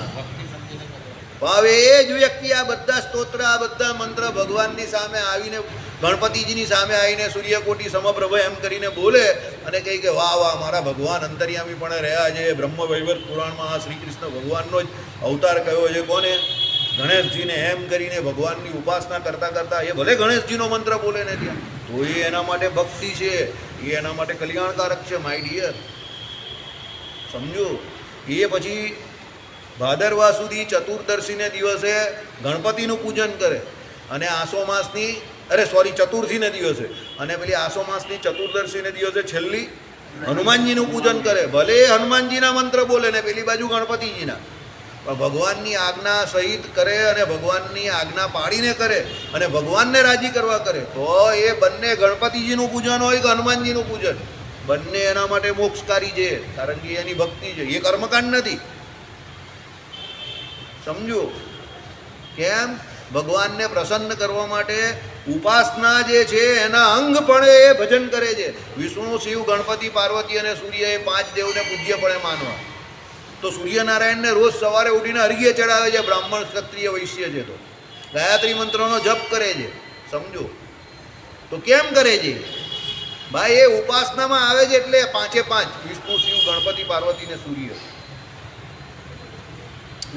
Speaker 1: હવે એ જ વ્યક્તિ આ બધા સ્તોત્ર, આ બધા મંત્ર ભગવાનની સામે આવીને, ગણપતિજીની સામે આવીને સૂર્યકોટી સમપ્રભ એમ કરીને બોલે અને કહે કે વાહ વાહ, મારા ભગવાન અંતર્યામી પણ રહ્યા છે. બ્રહ્મ વૈવર્ત પુરાણમાં આ શ્રી કૃષ્ણ ભગવાનનો જ અવતાર કયો છે. કોને? ગણેશજીને. એમ કરીને ભગવાનની ઉપાસના કરતાં કરતાં એ ભલે ગણેશજીનો મંત્ર બોલે ને ત્યાં, તો એ એના માટે ભક્તિ છે, એ એના માટે કલ્યાણકારક છે. માય ડિયર, સમજો. એ પછી ભાદરવા સુધી ચતુર્દશીને દિવસે ગણપતિનું પૂજન કરે, અને આસો માસની અરે સોરી ચતુર્થીને દિવસે, અને પેલી આસો માસની ચતુર્દશીને દિવસે છેલ્લી હનુમાનજીનું પૂજન કરે. ભલે હનુમાનજીના મંત્ર બોલે ને પેલી બાજુ ગણપતિજીના, પણ ભગવાનની આજ્ઞા સહિત કરે અને ભગવાનની આજ્ઞા પાડીને કરે અને ભગવાનને રાજી કરવા કરે, તો એ બંને ગણપતિજીનું પૂજન હોય કે હનુમાનજીનું પૂજન, બંને એના માટે મોક્ષકારી છે, કારણ કે એની ભક્તિ છે, એ કર્મકાંડ નથી. સમજો કેમ? ભગવાનને પ્રસન્ન કરવા માટે ઉપાસના જે છે એના અંગ પણ એ ભજન કરે છે. વિષ્ણુ, શિવ, ગણપતિ, પાર્વતી અને સૂર્ય એ 5 દેવને પૂજ્યપણે માનવા. તો સૂર્યનારાયણને રોજ સવારે ઉઠીને અર્ઘ્ય ચડાવે છે બ્રાહ્મણ, ક્ષત્રિય, વૈશ્ય છે, તો ગાયત્રી મંત્રનો જપ કરે છે. સમજો તો કેમ કરે છે ભાઈ? એ ઉપાસનામાં આવે છે એટલે 5 વિષ્ણુ, શિવ, ગણપતિ, પાર્વતી ને સૂર્ય.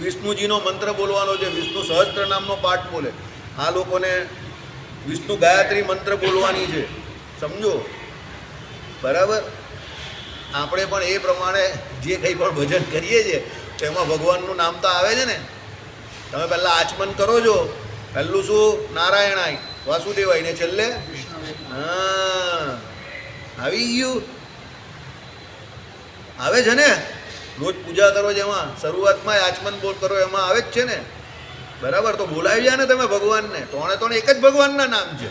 Speaker 1: વિષ્ણુજીનો મંત્ર બોલવાનો છે, વિષ્ણુ સહસ્ત્ર નામનો પાઠ બોલે. આ લોકોને વિષ્ણુ ગાયત્રી મંત્ર બોલવાની છે. સમજો બરાબર? આપણે પણ એ પ્રમાણે જે કંઈ પણ ભજન કરીએ છીએ તેમાં ભગવાનનું નામ તો આવે છે ને. તમે પહેલાં આચમન કરો છો, પહેલું શું? નારાયણાય, વાસુદેવાય, ને છેલ્લે હા આવી ગયું. આવે છે ને? રોજ પૂજા કરો જેમાં શરૂઆતમાં આચમન બોલ કરો એમાં આવે જ છે ને, બરાબર? તો બોલાવી જાય ને તમે ભગવાનને. ત્રણે એક જ ભગવાનના નામ છે.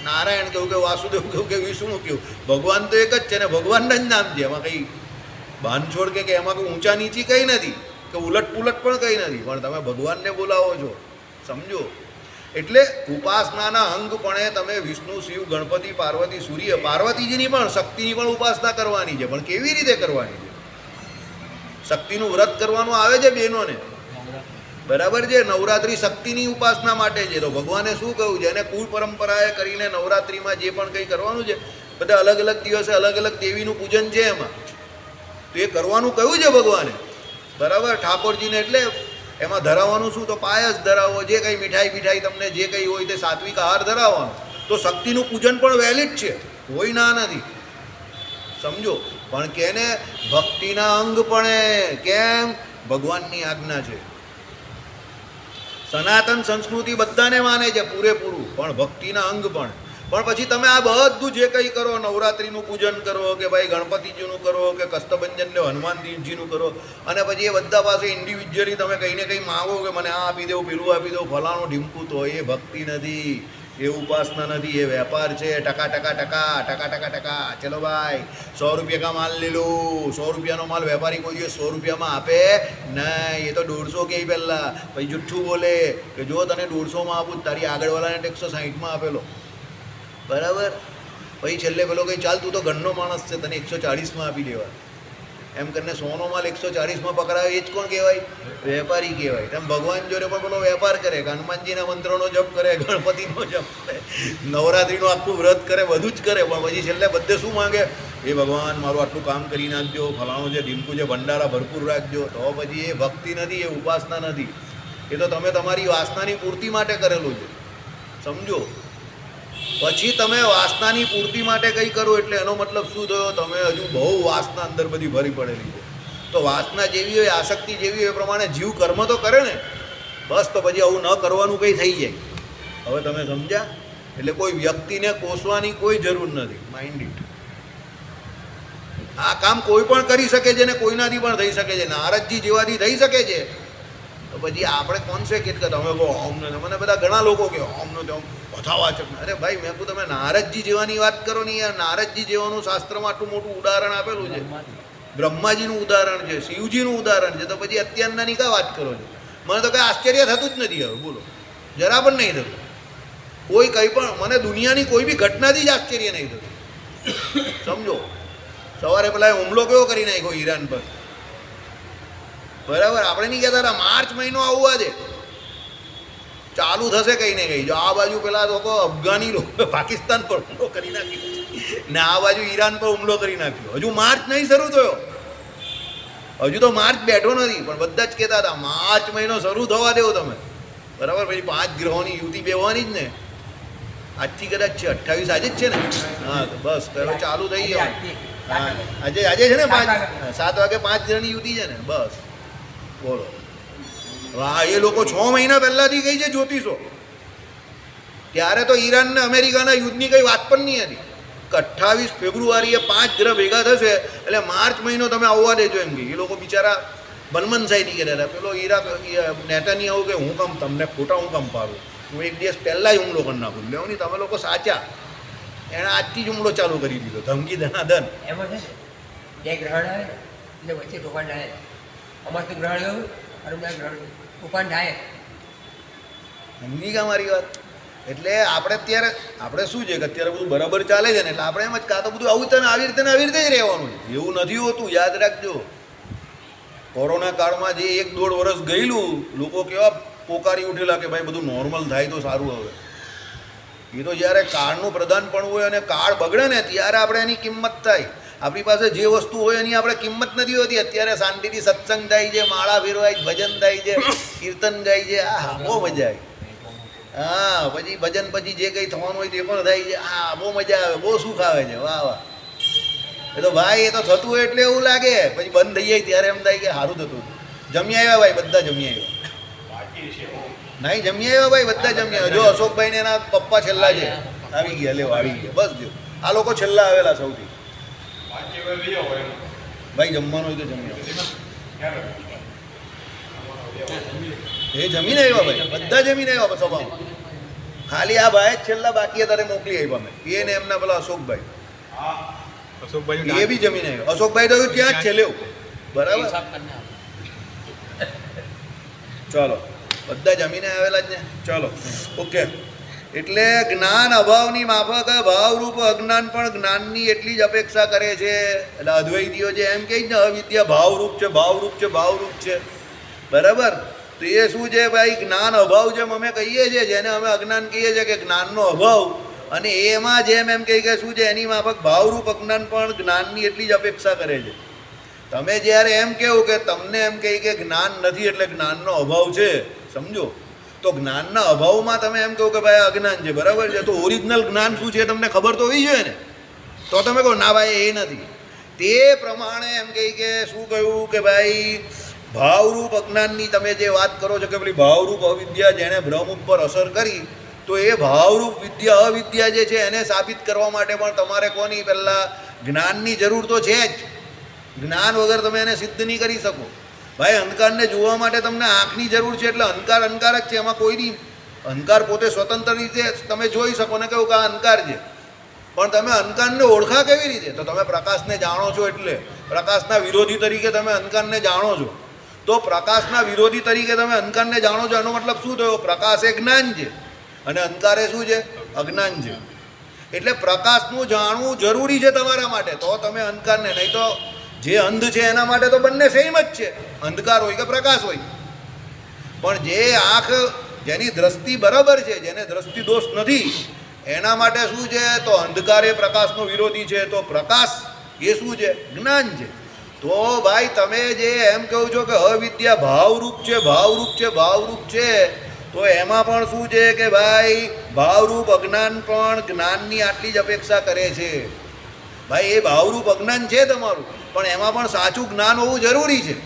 Speaker 1: નારાયણ કહ્યું કે વાસુદેવ કહ્યું કે વિષ્ણુ કહ્યું, ભગવાન તો એક જ છે ને, ભગવાનના જ નામ છે. એમાં કંઈ બાંધછોડ કે એમાં કંઈ ઊંચા નીચી કંઈ નથી, કે ઉલટ પુલટ પણ કંઈ નથી, પણ તમે ભગવાનને બોલાવો છો. સમજો એટલે ઉપાસનાના અંગપણે તમે વિષ્ણુ, શિવ, ગણપતિ, પાર્વતી, સૂર્ય, પાર્વતીજીની પણ શક્તિની પણ ઉપાસના કરવાની છે. પણ કેવી રીતે કરવાની છે? શક્તિનું વ્રત કરવાનું આવે છે બહેનોને, બરાબર છે? નવરાત્રિ શક્તિની ઉપાસના માટે છે. તો ભગવાને શું કહ્યું છે? એને કુળ પરંપરાએ કરીને નવરાત્રિમાં જે પણ કંઈ કરવાનું છે, બધા અલગ અલગ દિવસે અલગ અલગ દેવીનું પૂજન છે એમાં, તો એ કરવાનું કહ્યું છે ભગવાને, બરાબર? ઠાકોરજીને એટલે એમાં ધરાવવાનું શું? તો પાયસ ધરાવો, જે કંઈ મીઠાઈ તમને જે કંઈ હોય તે સાત્વિક આહાર ધરાવવાનો. તો શક્તિનું પૂજન પણ વેલિડ છે, હોય ના નથી. સમજો પણ કેને? ભક્તિના અંગ પણ. કેમ? ભગવાનની આજ્ઞા છે. સનાતન સંસ્કૃતિ બધાને માને છે પૂરેપૂરું, પણ ભક્તિના અંગ પણ. પણ પછી તમે આ બધું જે કંઈ કરો, નવરાત્રિનું પૂજન કરો કે ભાઈ ગણપતિજીનું કરો કે કષ્ટભંજનને હનુમાનજીનું કરો, અને પછી એ બધા પાસે ઇન્ડિવિજ્યુઅલી તમે કંઈ ને કંઈ માગો કે મને આ આપી દેવું, પેલું આપી દેવું, ફલાણું ઢીમકું, તો એ ભક્તિ નથી, એ ઉપાસના નથી, એ વેપાર છે. ટકા ટકા ટકા ટકા ટકા ટકા. ચલો ભાઈ, 100 રૂપિયા કા માલ લે લો. 100 રૂપિયાનો માલ વેપારી કોઈ દિવસ 100 રૂપિયામાં આપે નહીં. એ તો 150 કહે પહેલાં, પછી જુઠ્ઠું બોલે કે જો તને 150માં આપું, તારી આગળવાળાને 160માં આપેલો, બરાબર? પછી છેલ્લે પેલો કંઈ ચાલ તું તો ઘરનો માણસ છે, તને 140માં આપી દેવા, એમ કરીને 100નો માલ 140માં પકડાવે. એ જ કોણ કહેવાય? વેપારી કહેવાય. તેમ ભગવાન જોડે પણ પેલો વેપાર કરે, હનુમાનજીના મંત્રોનો જપ કરે, ગણપતિનો જપ કરે, નવરાત્રિનું આખું વ્રત કરે, બધું જ કરે, પણ પછી છેલ્લે બધે શું માંગે? એ ભગવાન મારું આટલું કામ કરી નાખજો, ફલાણું છે, ઢીમકું છે, ભંડારા ભરપૂર રાખજો. તો પછી એ ભક્તિ નથી, એ ઉપાસના નથી. એ તો તમે તમારી વાસનાની પૂર્તિ માટે કરેલું છે. સમજો પછી તમે વાસનાની પૂર્તિ માટે કંઈ કરો એટલે એનો મતલબ શું થયો? તમે હજુ બહુ વાસના અંદર બધી ભરી પડેલી છે. તો વાસના જેવી હોય, આસક્તિ જેવી હોય, એ પ્રમાણે જીવ કર્મ તો કરે ને, બસ. તો પછી આવું ન કરવાનું કંઈ થઈ જાય. હવે તમે સમજ્યા? એટલે કોઈ વ્યક્તિને કોસવાની કોઈ જરૂર નથી. Mind it. આ કામ કોઈ પણ કરી શકે છે ને કોઈનાથી પણ થઈ શકે છે. નારદજી જેવાથી થઈ શકે છે, તો પછી આપણે કોન્સેક્રેટ કે તમે કહો ઓમ ને, મને બધા ઘણા લોકો કહે ઓમનો તો કથાવાચક. અરે ભાઈ, મેં કહું તમે નારદજી જેવાની વાત કરો ને યાર. નારદજી જેવાનું શાસ્ત્રમાં આટલું મોટું ઉદાહરણ આપેલું છે, બ્રહ્માજીનું ઉદાહરણ છે, શિવજીનું ઉદાહરણ છે, તો પછી અત્યારનાની કા વાત કરો છો? મને તો કંઈ આશ્ચર્ય થતું જ નથી. હવે બોલો, જરા પણ નહીં થતું. કોઈ કંઈ પણ મને દુનિયાની કોઈ બી ઘટનાથી જ આશ્ચર્ય નહીં થતું. સમજો સવારે પેલા હુમલો કેવો કરી નાખ્યો ઈરાન પર, બરાબર? આપણે નહીં કહેતા હતા માર્ચ મહિનો આવવા દે, ચાલુ થશે કંઈ ને કંઈ. જો આ બાજુ પેલા લોકો અફઘાની લોકો પાકિસ્તાન પર હુમલો કરી નાખ્યો ને આ બાજુ ઈરાન પર હુમલો કરી નાખ્યો. હજુ માર્ચ નહીં શરૂ થયો, હજુ તો માર્ચ બેઠો નથી, પણ બધા જ કહેતા હતા માર્ચ મહિનો શરૂ થવા દેવો તમે, બરાબર? પછી 5 ગ્રહોની યુતિ બેવાની જ ને. આજથી કદાચ છે 28, આજે જ છે ને? હા, તો બસ હવે ચાલુ થઈ ગયો. હા, આજે છે ને 7 વાગે 5 ગ્રહની યુતિ છે ને, બસ. બોલો, વાહ! એ લોકો 6 મહિના પહેલાંથી કહી છે જ્યોતિષો. ત્યારે તો ઈરાન ને અમેરિકાના યુદ્ધની કંઈ વાત પણ નહીં હતી કે 28 ફેબ્રુઆરીએ 5 ગ્રહ ભેગા થશે એટલે માર્ચ મહિનો તમે આવવા દેજો એમ કે એ લોકો બિચારા બલમનસાઈથી કહેતા હતા. પેલો ઈરાક નેતાન્યાહુ કે હું કામ તમને ખોટા હું કામ પાડું, હું એક દિવસ પહેલાં જ હુમલો કરી નાખું. લેવો નહીં, તમે લોકો સાચા. એણે આજથી જ હુમલો ચાલુ કરી દીધો, ધમકી ધનાધન.
Speaker 2: એમાં છે ને બે ગ્રહણ આવે ને એટલે વચ્ચે તોફાન થાય. અમારે તો ગ્રહણ ગયું અને બે ગ્રહણ તોફાન થાય.
Speaker 1: સમજી ગયા મારી વાત? એટલે આપણે શું છે કે અત્યારે બધું બરાબર ચાલે છે ને એટલે આપણે એમ જ કાં તો બધું આવું તને આવી રીતે જ રહેવાનું છે. એવું નથી હોતું, યાદ રાખજો. કોરોના કાળમાં જે 1-1.5 વર્ષ ગયેલું, લોકો કેવા પોકારી ઉઠેલા કે ભાઈ બધું નોર્મલ થાય તો સારું. હવે એ તો જ્યારે કાળનું પ્રધાન પણ હોય અને કાળ બગડે ને ત્યારે આપણે એની કિંમત થાય. આપણી પાસે જે વસ્તુ હોય એની આપણે કિંમત નથી હોતી. અત્યારે શાંતિથી સત્સંગ થાય છે, માળા ફેરવાય, ભજન થાય છે, કીર્તન ગાય છે, આ બહુ મજા આવે. હા, પછી ભજન પછી જે કંઈ થવાનું હોય તે પણ થાય છે. હા, બહુ મજા આવે, બહુ સુખ આવે છે. વાહ વાહ. એ તો ભાઈ એ તો થતું હોય એટલે એવું લાગે, પછી બંધ થઈ જાય ત્યારે એમ થાય કે સારું થતું. જમી આવ્યા ભાઈ, બધા જમી આવ્યા. નહીં, જમી આવ્યા ભાઈ, બધા જમી આવ્યા. જો અશોકભાઈ ને એના પપ્પા છેલ્લા છે, આવી ગયા. લેવો, આવી ગયા. બસ જો આ લોકો છેલ્લા આવેલા સૌથી. ભાઈ જમવાનું હોય તો જમી આવ્યા. એ જમીને આવ્યા ભાઈ, બધા જમીને આવ્યા સભામાં. ખાલી આ ભાઈ જ છેલ્લા બાકી અત્યારે મોકલી આવ્યા મેં. એ ને એમના પેલા અશોકભાઈ, એ બી જમીને આવ્યો. અશોકભાઈ તો ત્યાં જ છે. લેવું બરાબર. ચાલો, બધા જમીને આવેલા જ ને. ચાલો, ઓકે. એટલે જ્ઞાન અભાવની માફક ભાવરૂપ અજ્ઞાન પણ જ્ઞાનની એટલી જ અપેક્ષા કરે છે. એટલે અદ્વૈતીઓ જે એમ કહે ને અવિદ્યા ભાવરૂપ છે, ભાવરૂપ છે, ભાવરૂપ છે, બરાબર. તો એ શું છે ભાઈ? જ્ઞાન અભાવ જેમ અમે કહીએ છીએ, જેને અમે અજ્ઞાન કહીએ છીએ કે જ્ઞાનનો અભાવ, અને એમાં જેમ એમ કહી કે શું છે એની માફક ભાવરૂપ અજ્ઞાન પણ જ્ઞાનની એટલી જ અપેક્ષા કરે છે. તમે જ્યારે એમ કહેવું કે તમને એમ કહી કે જ્ઞાન નથી એટલે જ્ઞાનનો અભાવ છે, સમજો, તો જ્ઞાનના અભાવમાં તમે એમ કહો કે ભાઈ અજ્ઞાન છે, બરાબર છે, તો ઓરિજિનલ જ્ઞાન શું છે તમને ખબર તો હોવી જોઈએ ને. તો તમે કહો ના ભાઈ એ નથી. તે પ્રમાણે એમ કહી કે શું કહ્યું કે ભાઈ ભાવરૂપ અજ્ઞાનની તમે જે વાત કરો છો કે પેલી ભાવરૂપ અવિદ્યા જેણે ભ્રમ ઉપર અસર કરી, તો એ ભાવરૂપ વિદ્યા અવિદ્યા જે છે એને સાબિત કરવા માટે પણ તમારે કોની પહેલાં જ્ઞાનની જરૂર તો છે જ. જ્ઞાન વગર તમે એને સિદ્ધ નહીં કરી શકો. ભાઈ અંધકારને જોવા માટે તમને આંખની જરૂર છે, એટલે અંધકાર અંધકાર જ છે, એમાં કોઈ નહીં. અંધકાર પોતે સ્વતંત્ર રીતે તમે જોઈ શકો ને કહું કે આ અંધકાર છે, પણ તમે અંધકારને ઓળખા કેવી રીતે? તો તમે પ્રકાશને જાણો છો, એટલે પ્રકાશના વિરોધી તરીકે તમે અંધકારને જાણો છો. તો પ્રકાશના વિરોધી તરીકે તમે અંધકારને જાણો છો, એનો મતલબ શું થયો? પ્રકાશ એ જ્ઞાન છે અને અંધકાર એ શું છે? અજ્ઞાન છે. એટલે પ્રકાશનું જાણવું જરૂરી છે તમારા માટે, તો તમે અંધકારને, નહીં તો જે અંધ છે એના માટે તો બંને સેમ જ છે, અંધકાર હોય કે પ્રકાશ હોય. પણ જે આંખ જેની દ્રષ્ટિ બરાબર છે, જેને દ્રષ્ટિ દોષ નથી, એના માટે શું છે? તો અંધકાર એ પ્રકાશનો વિરોધી છે, તો પ્રકાશ એ શું છે? જ્ઞાન છે. તો ભાઈ તમે જે એમ કહો છો કે અવિદ્યા ભાવરૂપ છે, ભાવરૂપ છે, ભાવરૂપ છે, તો એમાં પણ શું છે કે ભાઈ ભાવરૂપ અજ્ઞાન પણ જ્ઞાનની આટલી જ અપેક્ષા કરે છે. ભાઈ એ ભાવરૂપ અજ્ઞાન છે તમારું, પણ એમાં પણ સાચું જ્ઞાન હોવું જરૂરી છે,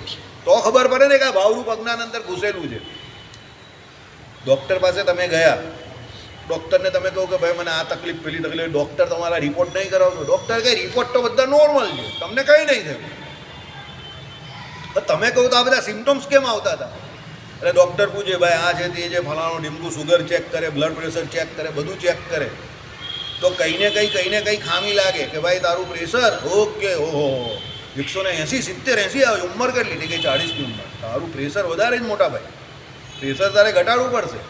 Speaker 1: તો ખબર પડે ને કે આ ભાવરૂપ અજ્ઞાન અંદર ઘૂસેલું છે. ડૉક્ટર પાસે તમે ગયા, ડૉક્ટરને તમે કહો કે ભાઈ મને આ તકલીફ પેલી તકલીફ, ડૉક્ટર તમારા રિપોર્ટ નહીં કરાવતો. ડૉક્ટર કહે રિપોર્ટ તો બધા નોર્મલ છે, તમને કંઈ નહીં થયું. તમે કહો તો આ બધા સિમ્ટમ્સ કેમ આવતા હતા? એટલે ડૉક્ટર પૂછે ભાઈ આ છે તે છે, ફલાણું ઢીમકું, સુગર ચેક કરે, બ્લડ પ્રેશર ચેક કરે, બધું ચેક કરે, તો કંઈને કંઈ ખામી લાગે કે ભાઈ તારું પ્રેશર ઓકે, ઓહો 180, 70, 80 આવે, ઉંમર કેટલી? કે 40ની ઉંમર. તારું પ્રેશર વધારે જ મોટા ભાઈ, પ્રેશર તારે ઘટાડવું પડશે.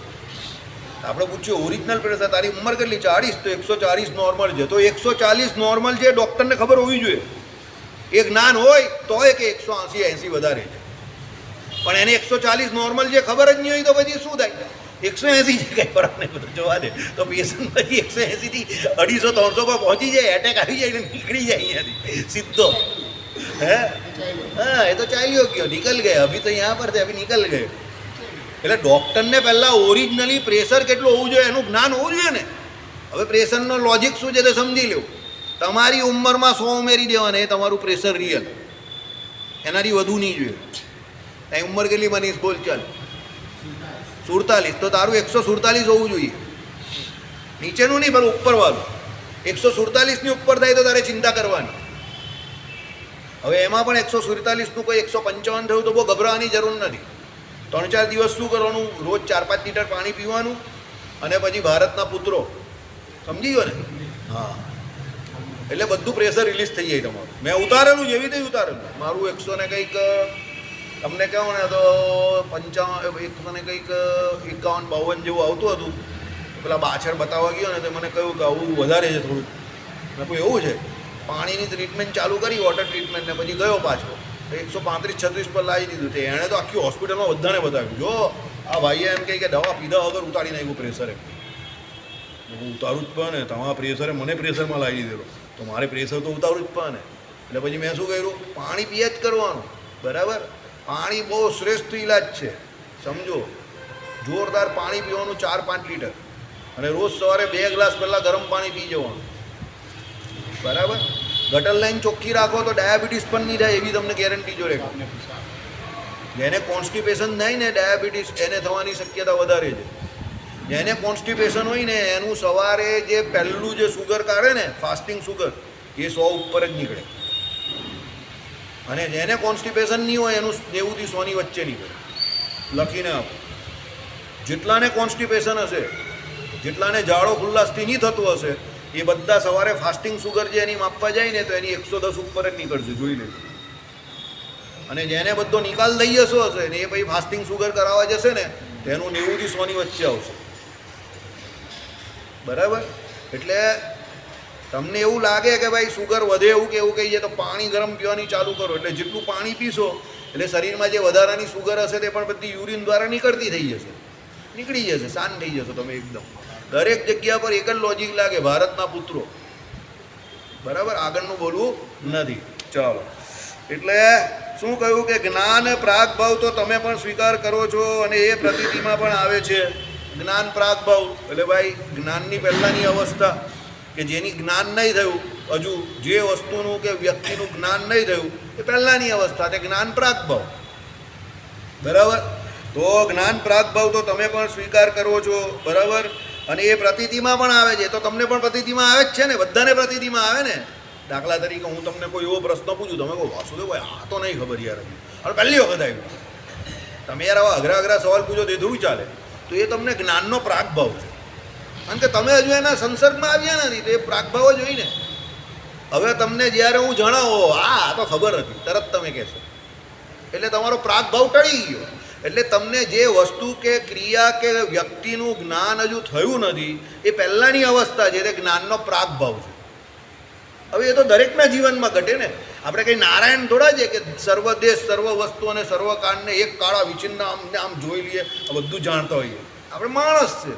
Speaker 1: આપણે પૂછ્યું ઓરિજિનલ પ્રેશર તારી ઉંમર કેટલી? 40, તો 140 નોર્મલ છે. તો 140 નોર્મલ છે, ડૉક્ટરને ખબર હોવી જોઈએ. એ જ્ઞાન હોય તો એ કે 180, 80 વધારે છે, પણ એને 140 નોર્મલ છે ખબર જ નહીં હોય તો પછી શું થાય? 180 છે, કંઈ ફરક નહીં બધું જોવા દે. તો પેશન્ટ પછી 180થી 250, 300 પર પહોંચી જાય, એટેક આવી જાય, નીકળી જાય અહીંયાથી સીધો. હા, એ તો ચાલ્યો ગયો, નિકલ ગયો, અભી તો यहाँ પર છે, અભી નિકલ ગયો. એટલે ડૉક્ટરને પહેલાં ઓરિજિનલી પ્રેશર કેટલું હોવું જોઈએ એનું જ્ઞાન હોવું જોઈએ ને. હવે પ્રેશરનો લોજિક શું છે તે સમજી લો. તમારી ઉંમરમાં 100 ઉમેરી દેવાના, એ તમારું પ્રેશર રિયલ, એનાથી વધુ નહીં જોઈએ. તારી ઉંમર કેટલી બનીશ? બોલ ચાલ 47, તો તારું 147 હોવું જોઈએ. નીચેનું નહીં પેલું ઉપરવાળું. 147ની ઉપર થાય તો તારે ચિંતા કરવાની. હવે એમાં પણ 147નું કોઈ 155 થયું તો બહુ ગભરાવાની જરૂર નથી. 3-4 દિવસ શું કરવાનું, રોજ 4-5 લીટર પાણી પીવાનું, અને પછી ભારતના પુત્રો, સમજી ગયો ને? હા, એટલે બધું પ્રેશર રિલીઝ થઈ જાય તમારું. મેં ઉતારેલું જેવી રીતે ઉતારેલું. મારું 100 ને કંઈક તમને કહું ને તો 55 100 ને કંઈક 51-52 જેવું આવતું હતું. પેલા પાછળ બતાવવા ગયો ને તો મને કહ્યું કે આવું વધારે છે થોડું. મેં કહ્યું એવું છે? પાણીની ટ્રીટમેન્ટ ચાલુ કરી, વોટર ટ્રીટમેન્ટ, ને પછી ગયો પાછો 135-36 પર લાવી દીધું. તે એણે તો આખી હોસ્પિટલમાં બધાને બતાવ્યું. જો આ ભાઈએ એમ કહે કે દવા પીધા વગર ઉતારી નાખ્યું પ્રેશર. એમ હું ઉતારું જ પણ ને, તમારા પ્રેશરે મને પ્રેશરમાં લાવી દીધેલો, તો મારે પ્રેશર તો ઉતારું જ પણ ને. એટલે પછી મેં શું કર્યું, પાણી પીએ જ કરવાનું. બરાબર, પાણી બહુ શ્રેષ્ઠ ઇલાજ છે, સમજો. જોરદાર પાણી પીવાનું 4-5 લીટર, અને રોજ સવારે 2 ગ્લાસ પહેલાં ગરમ પાણી પી જવાનું. બરાબર, ગટર લાઈન ચોખ્ખી રાખો તો ડાયાબિટીસ પણ નહીં થાય, એવી તમને ગેરંટી જોડે. જેને કોન્સ્ટિપેશન થાય ને ડાયાબિટીસ, એને થવાની શક્યતા વધારે છે. જેને કોન્સ્ટિપેશન હોય ને એનું સવારે જે પહેલું જે સુગર કાઢે ને, ફાસ્ટિંગ સુગર, એ 100 ઉપર જ નીકળે. અને જેને કોન્સ્ટિપેશન નહીં હોય એનું 90 થી 100ની વચ્ચે નીકળે. લખીને આપો. જેટલાને કોન્સ્ટિપેશન હશે, જેટલાને ઝાડો ખુલ્લાસથી નહીં થતું હશે, એ બધા સવારે ફાસ્ટિંગ સુગર જે એની માપવા જાય ને તો એની 110 ઉપર જ નીકળશે, જોઈ લેજો. અને જેને બધો નિકાલ થઈ જશો હશે ને એ પછી ફાસ્ટિંગ સુગર કરાવવા જશે ને તો એનું 90 થી 100ની વચ્ચે આવશે. બરાબર, એટલે તમને એવું લાગે કે ભાઈ સુગર વધે એવું કે એવું કહીએ તો પાણી ગરમ પીવાની ચાલુ કરો. એટલે જેટલું પાણી પીશો એટલે શરીરમાં જે વધારાની સુગર હશે તે પણ બધી યુરિન દ્વારા નીકળી જશે, શાંત થઈ જશો તમે એકદમ. દરેક જગ્યા પર એક જ લોજિક લાગે, ભારતના પુત્રો. બરાબર, આગળનું બોલવું નથી. ચાલો, એટલે શું કહ્યું કે જ્ઞાન પ્રાગભાવ તો તમે પણ સ્વીકાર કરો છો, અને એ પ્રતીતિમાં પણ આવે છે. જ્ઞાન પ્રાગભાવ એટલે ભાઈ જ્ઞાનની પહેલાંની અવસ્થા, કે જેની જ્ઞાન નહીં થયું હજુ, જે વસ્તુનું કે વ્યક્તિનું જ્ઞાન નહીં થયું એ પહેલાંની અવસ્થા, તે જ્ઞાન પ્રાગભાવ. બરાબર, તો જ્ઞાન પ્રાગભાવ તો તમે પણ સ્વીકાર કરો છો. બરાબર, અને એ પ્રતીતિમાં પણ આવે છે. તો તમને પણ પ્રતીતિમાં આવે જ છે ને, બધાને પ્રતીતિમાં આવે ને. દાખલા તરીકે હું તમને કોઈ એવો પ્રશ્ન પૂછું, તમે કહો વાસુદેવ ભાઈ આ તો નહીં ખબર યાર, અને પહેલી વખત આવ્યું. તમે યાર આવા અઘરા સવાલ પૂછો તો એ થોડું ચાલે. તો એ તમને જ્ઞાનનો પ્રાગભાવ છે, કારણ કે તમે હજુ એના સંસર્ગમાં આવ્યા નથી, તો એ પ્રાગભાવ જ હોય ને. હવે તમને જ્યારે હું જણાવો આ તો ખબર હતી, તરત તમે કહેશો, એટલે તમારો પ્રાગભાવ ટળી ગયો. એટલે તમને જે વસ્તુ કે ક્રિયા કે વ્યક્તિનું જ્ઞાન હજુ થયું નથી એ પહેલાંની અવસ્થા છે, તે જ્ઞાનનો પ્રાગભાવ છે. હવે એ તો દરેકના જીવનમાં ઘટે ને. આપણે કંઈ નારાયણ થોડા છે કે સર્વ દેશ, સર્વ વસ્તુ અને સર્વ કાંડને એક કાળા વિચિન્ન આમ જોઈ લઈએ, બધું જાણતા હોઈએ. આપણે માણસ છે,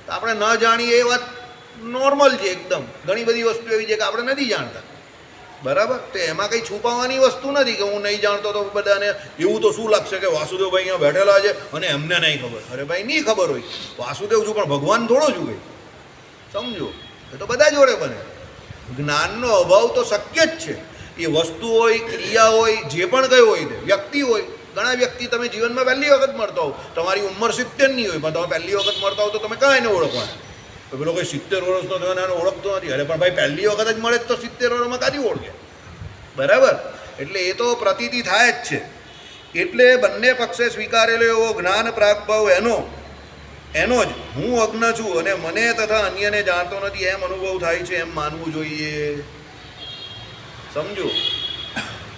Speaker 1: તો આપણે ન જાણીએ એ વાત નોર્મલ છે એકદમ. ઘણી બધી વસ્તુ એવી છે કે આપણે નથી જાણતા. બરાબર, તો એમાં કંઈ છુપાવવાની વસ્તુ નથી કે હું નહીં જાણતો તો બધાને એવું તો શું લાગશે કે વાસુદેવભાઈ અહીંયા બેઠેલા છે અને એમને નહીં ખબર. અરે ભાઈ, નહીં ખબર હોય, વાસુદેવ છું પણ ભગવાન થોડો છું કંઈ, સમજો. એ તો બધા જોડે બને. જ્ઞાનનો અભાવ તો શક્ય જ છે. એ વસ્તુ હોય, ક્રિયા હોય, જે પણ કંઈ હોય, તે વ્યક્તિ હોય. ઘણા વ્યક્તિ તમે જીવનમાં પહેલી વખત મળતા હો, તમારી ઉંમર 70ની હોય, પણ તમે પહેલી વખત મળતા હો તો તમે કાંઈ એને ઓળખવાના. તો પેલો કોઈ 70 વર્ષનો થયો એને ઓળખતો નથી. અરે પણ ભાઈ પહેલી વખત જ મળે તો 70 વર્ષમાં કાંથી ઓળખે? બરાબર, એટલે એ તો પ્રતીતિ થાય જ છે. એટલે બંને પક્ષે સ્વીકારેલો એવો જ્ઞાન પ્રાગભાવ એનો જ હું અજ્ઞ છું અને મને તથા અન્યને જાણતો નથી એમ અનુભવ થાય છે, એમ માનવું જોઈએ. સમજો,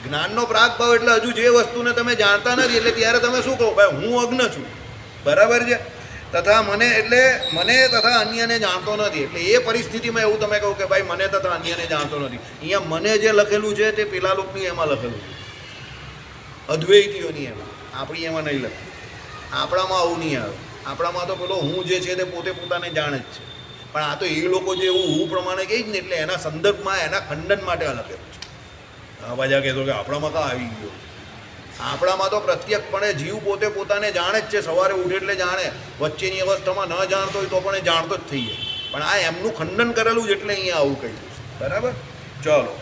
Speaker 1: જ્ઞાનનો પ્રાગભાવ એટલે હજુ જે વસ્તુને તમે જાણતા નથી, એટલે ત્યારે તમે શું કહો, ભાઈ હું અજ્ઞ છું. બરાબર છે, તથા મને એટલે મને તથા અન્યને જાણતો નથી. એટલે એ પરિસ્થિતિમાં એવું તમે કહો કે ભાઈ મને તથા અન્યને જાણતો નથી. અહીંયા મને જે લખેલું છે તે પેલા લોકની એમાં લખેલું છે, અદ્વૈતીઓની એમાં, આપણી એમાં નહીં લખેલું. આપણામાં આવું નહીં આવે. આપણામાં તો પેલો હું જે છે તે પોતે પોતાને જાણે જ છે. પણ આ તો એ લોકો જે એવું હું પ્રમાણે કહે જ ને, એટલે એના સંદર્ભમાં એના ખંડન માટે લખેલું છે. આ બાજા કહેતો કે આપણામાં કાં આવી ગયો? આપણામાં તો પ્રત્યેકપણે જીવ પોતે પોતાને જાણે જ છે. સવારે ઉઠે એટલે જાણે, વચ્ચેની અવસ્થામાં ન જાણતો હોય તો પણ એ જાણતો જ થઈ જાય. પણ આ એમનું ખંડન કરેલું જ એટલે અહીંયા આવું કહી દઉં. બરાબર, ચલો,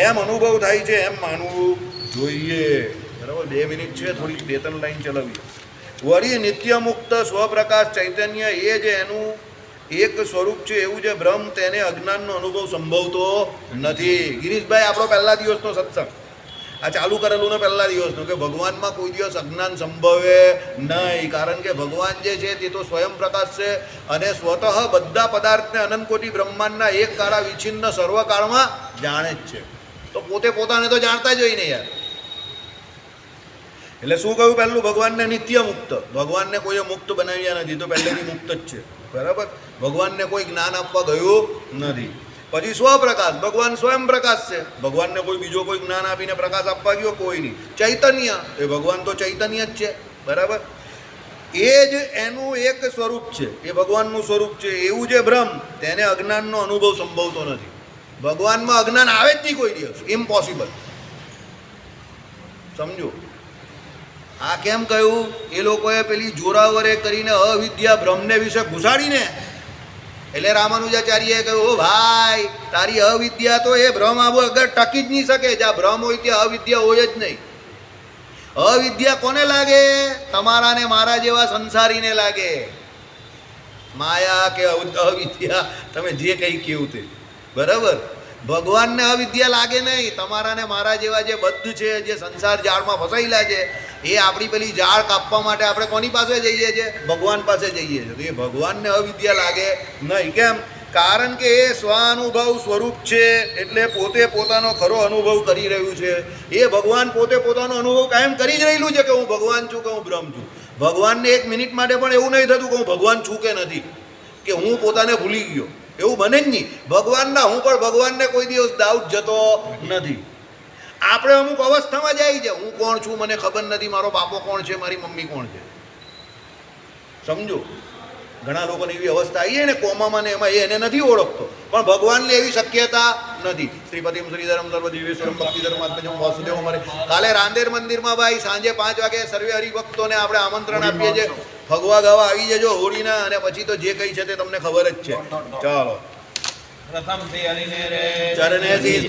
Speaker 1: એમ અનુભવ થાય છે એમ માનવું જોઈએ. બરાબર, 2 મિનિટ છે, થોડીક 2-3 લાઈન ચલાવીએ. વળી નિત્ય મુક્ત સ્વપ્રકાશ ચૈતન્ય એ જ એક સ્વરૂપ છે એવું જે બ્રહ્મ તેને અજ્ઞાનનો અનુભવ સંભવતો નથી. ગિરીશભાઈ, આપણો પહેલા દિવસનો સત્સંગ આ ચાલુ કરેલું ને પહેલા દિવસનો કે ભગવાનમાં કોઈ દિવસ અજ્ઞાન સંભવે નહીં, કારણ કે ભગવાન જે છે તે તો સ્વયં પ્રકાશ છે અને સ્વતઃ બધા પદાર્થને અનંત કોટી બ્રહ્માંડના એક કાળા વિછિન્ન સર્વકાળમાં જાણે જ છે. તો પોતે પોતાને તો જાણતા જ હોય ને યાર. એટલે શું કહ્યું પહેલું? ભગવાનને નિત્ય મુક્ત. ભગવાનને કોઈએ મુક્ત બનાવ્યા નથી, તો પહેલેથી મુક્ત જ છે. બરાબર? ભગવાનને કોઈ જ્ઞાન આપવા ગયું નથી. પછી સ્વપ્રકાશ, ભગવાન સ્વયં પ્રકાશ છે. ભગવાનને કોઈ બીજો કોઈ જ્ઞાન આપીને પ્રકાશ આપવા ગયો? કોઈ નહીં. ચૈતન્ય, એ ભગવાન તો ચૈતન્ય જ છે. બરાબર? એ જ એનું એક સ્વરૂપ છે, એ ભગવાનનું સ્વરૂપ છે. એવું જે બ્રહ્મ તેને અજ્ઞાનનો અનુભવ સંભવતો નથી. ભગવાનમાં અજ્ઞાન આવે જ નહીં કોઈ દિવસ, ઇમ્પોસિબલ. સમજો. આ કેમ કહ્યું? એ લોકોએ પેલી જોરાવરે કરીને અવિદ્યા બ્રહ્મને વિશે ઘુસાડીને, એટલે રામાનુજાચાર્યએ કહ્યું, ઓ ભાઈ, તારી અવિદ્યા તો એ ભ્રમ આગળ ટકી જ નહીં શકે. જ્યાં ભ્રમ હોય ત્યાં અવિદ્યા હોય જ નહીં. અવિદ્યા કોને લાગે? તમારા ને મારા જેવા સંસારીને લાગે. માયા કે અવિદ્યા, તમે જે કંઈ કહ્યું તે. બરાબર? ભગવાનને અવિદ્યા લાગે નહીં. તમારા ને મારા જેવા જે બધું છે, જે સંસાર જાળમાં ફસાયેલા છે, એ આપણી પેલી જાળ કાપવા માટે આપણે કોની પાસે જઈએ છીએ? ભગવાન પાસે જઈએ છીએ. તો એ ભગવાનને અવિદ્યા લાગે નહીં. કેમ? કારણ કે એ સ્વાનુભવ સ્વરૂપ છે, એટલે પોતે પોતાનો ખરો અનુભવ કરી રહ્યું છે. એ ભગવાન પોતે પોતાનો અનુભવ કાયમ કરી જ રહેલું છે કે હું ભગવાન છું, કે હું બ્રહ્મ છું. ભગવાનને એક મિનિટ માટે પણ એવું નહીં થતું કે હું ભગવાન છું કે નથી, કે હું પોતાને ભૂલી ગયો. એવું બને જ નહીં. ભગવાનના હું પણ ભગવાનને કોઈ દિવસ ડાઉટ જતો નથી. આપણે અમુક અવસ્થામાં જાય છે, હું કોણ છું મને ખબર નથી, મારો બાપો કોણ છે, મારી મમ્મી કોણ છે. સમજો. ઘણા લોકોને એવી અવસ્થા આવી ને કોમામાં ને એમાં એને નથી ઓળખતો, પણ ભગવાનને એવી શક્યતા નથી. શ્રીપતિમ શ્રીધરમ સર્વ દિવ્યેશ્વરમ ભક્તિધર્માત્મજમ વાસુદેવ અમારે કાલે રાંદેર મંદિરમાં ભાઈ સાંજે 5 વાગે સર્વે હરિભક્તોને આપણે આમંત્રણ આપીએ છીએ. ફગવા ગાવા આવી જજો હોળીના, અને પછી તો જે કંઈ છે તે તમને ખબર જ છે. ચાલો.
Speaker 3: પ્રથમથી હરિને રે
Speaker 1: ચરણેથી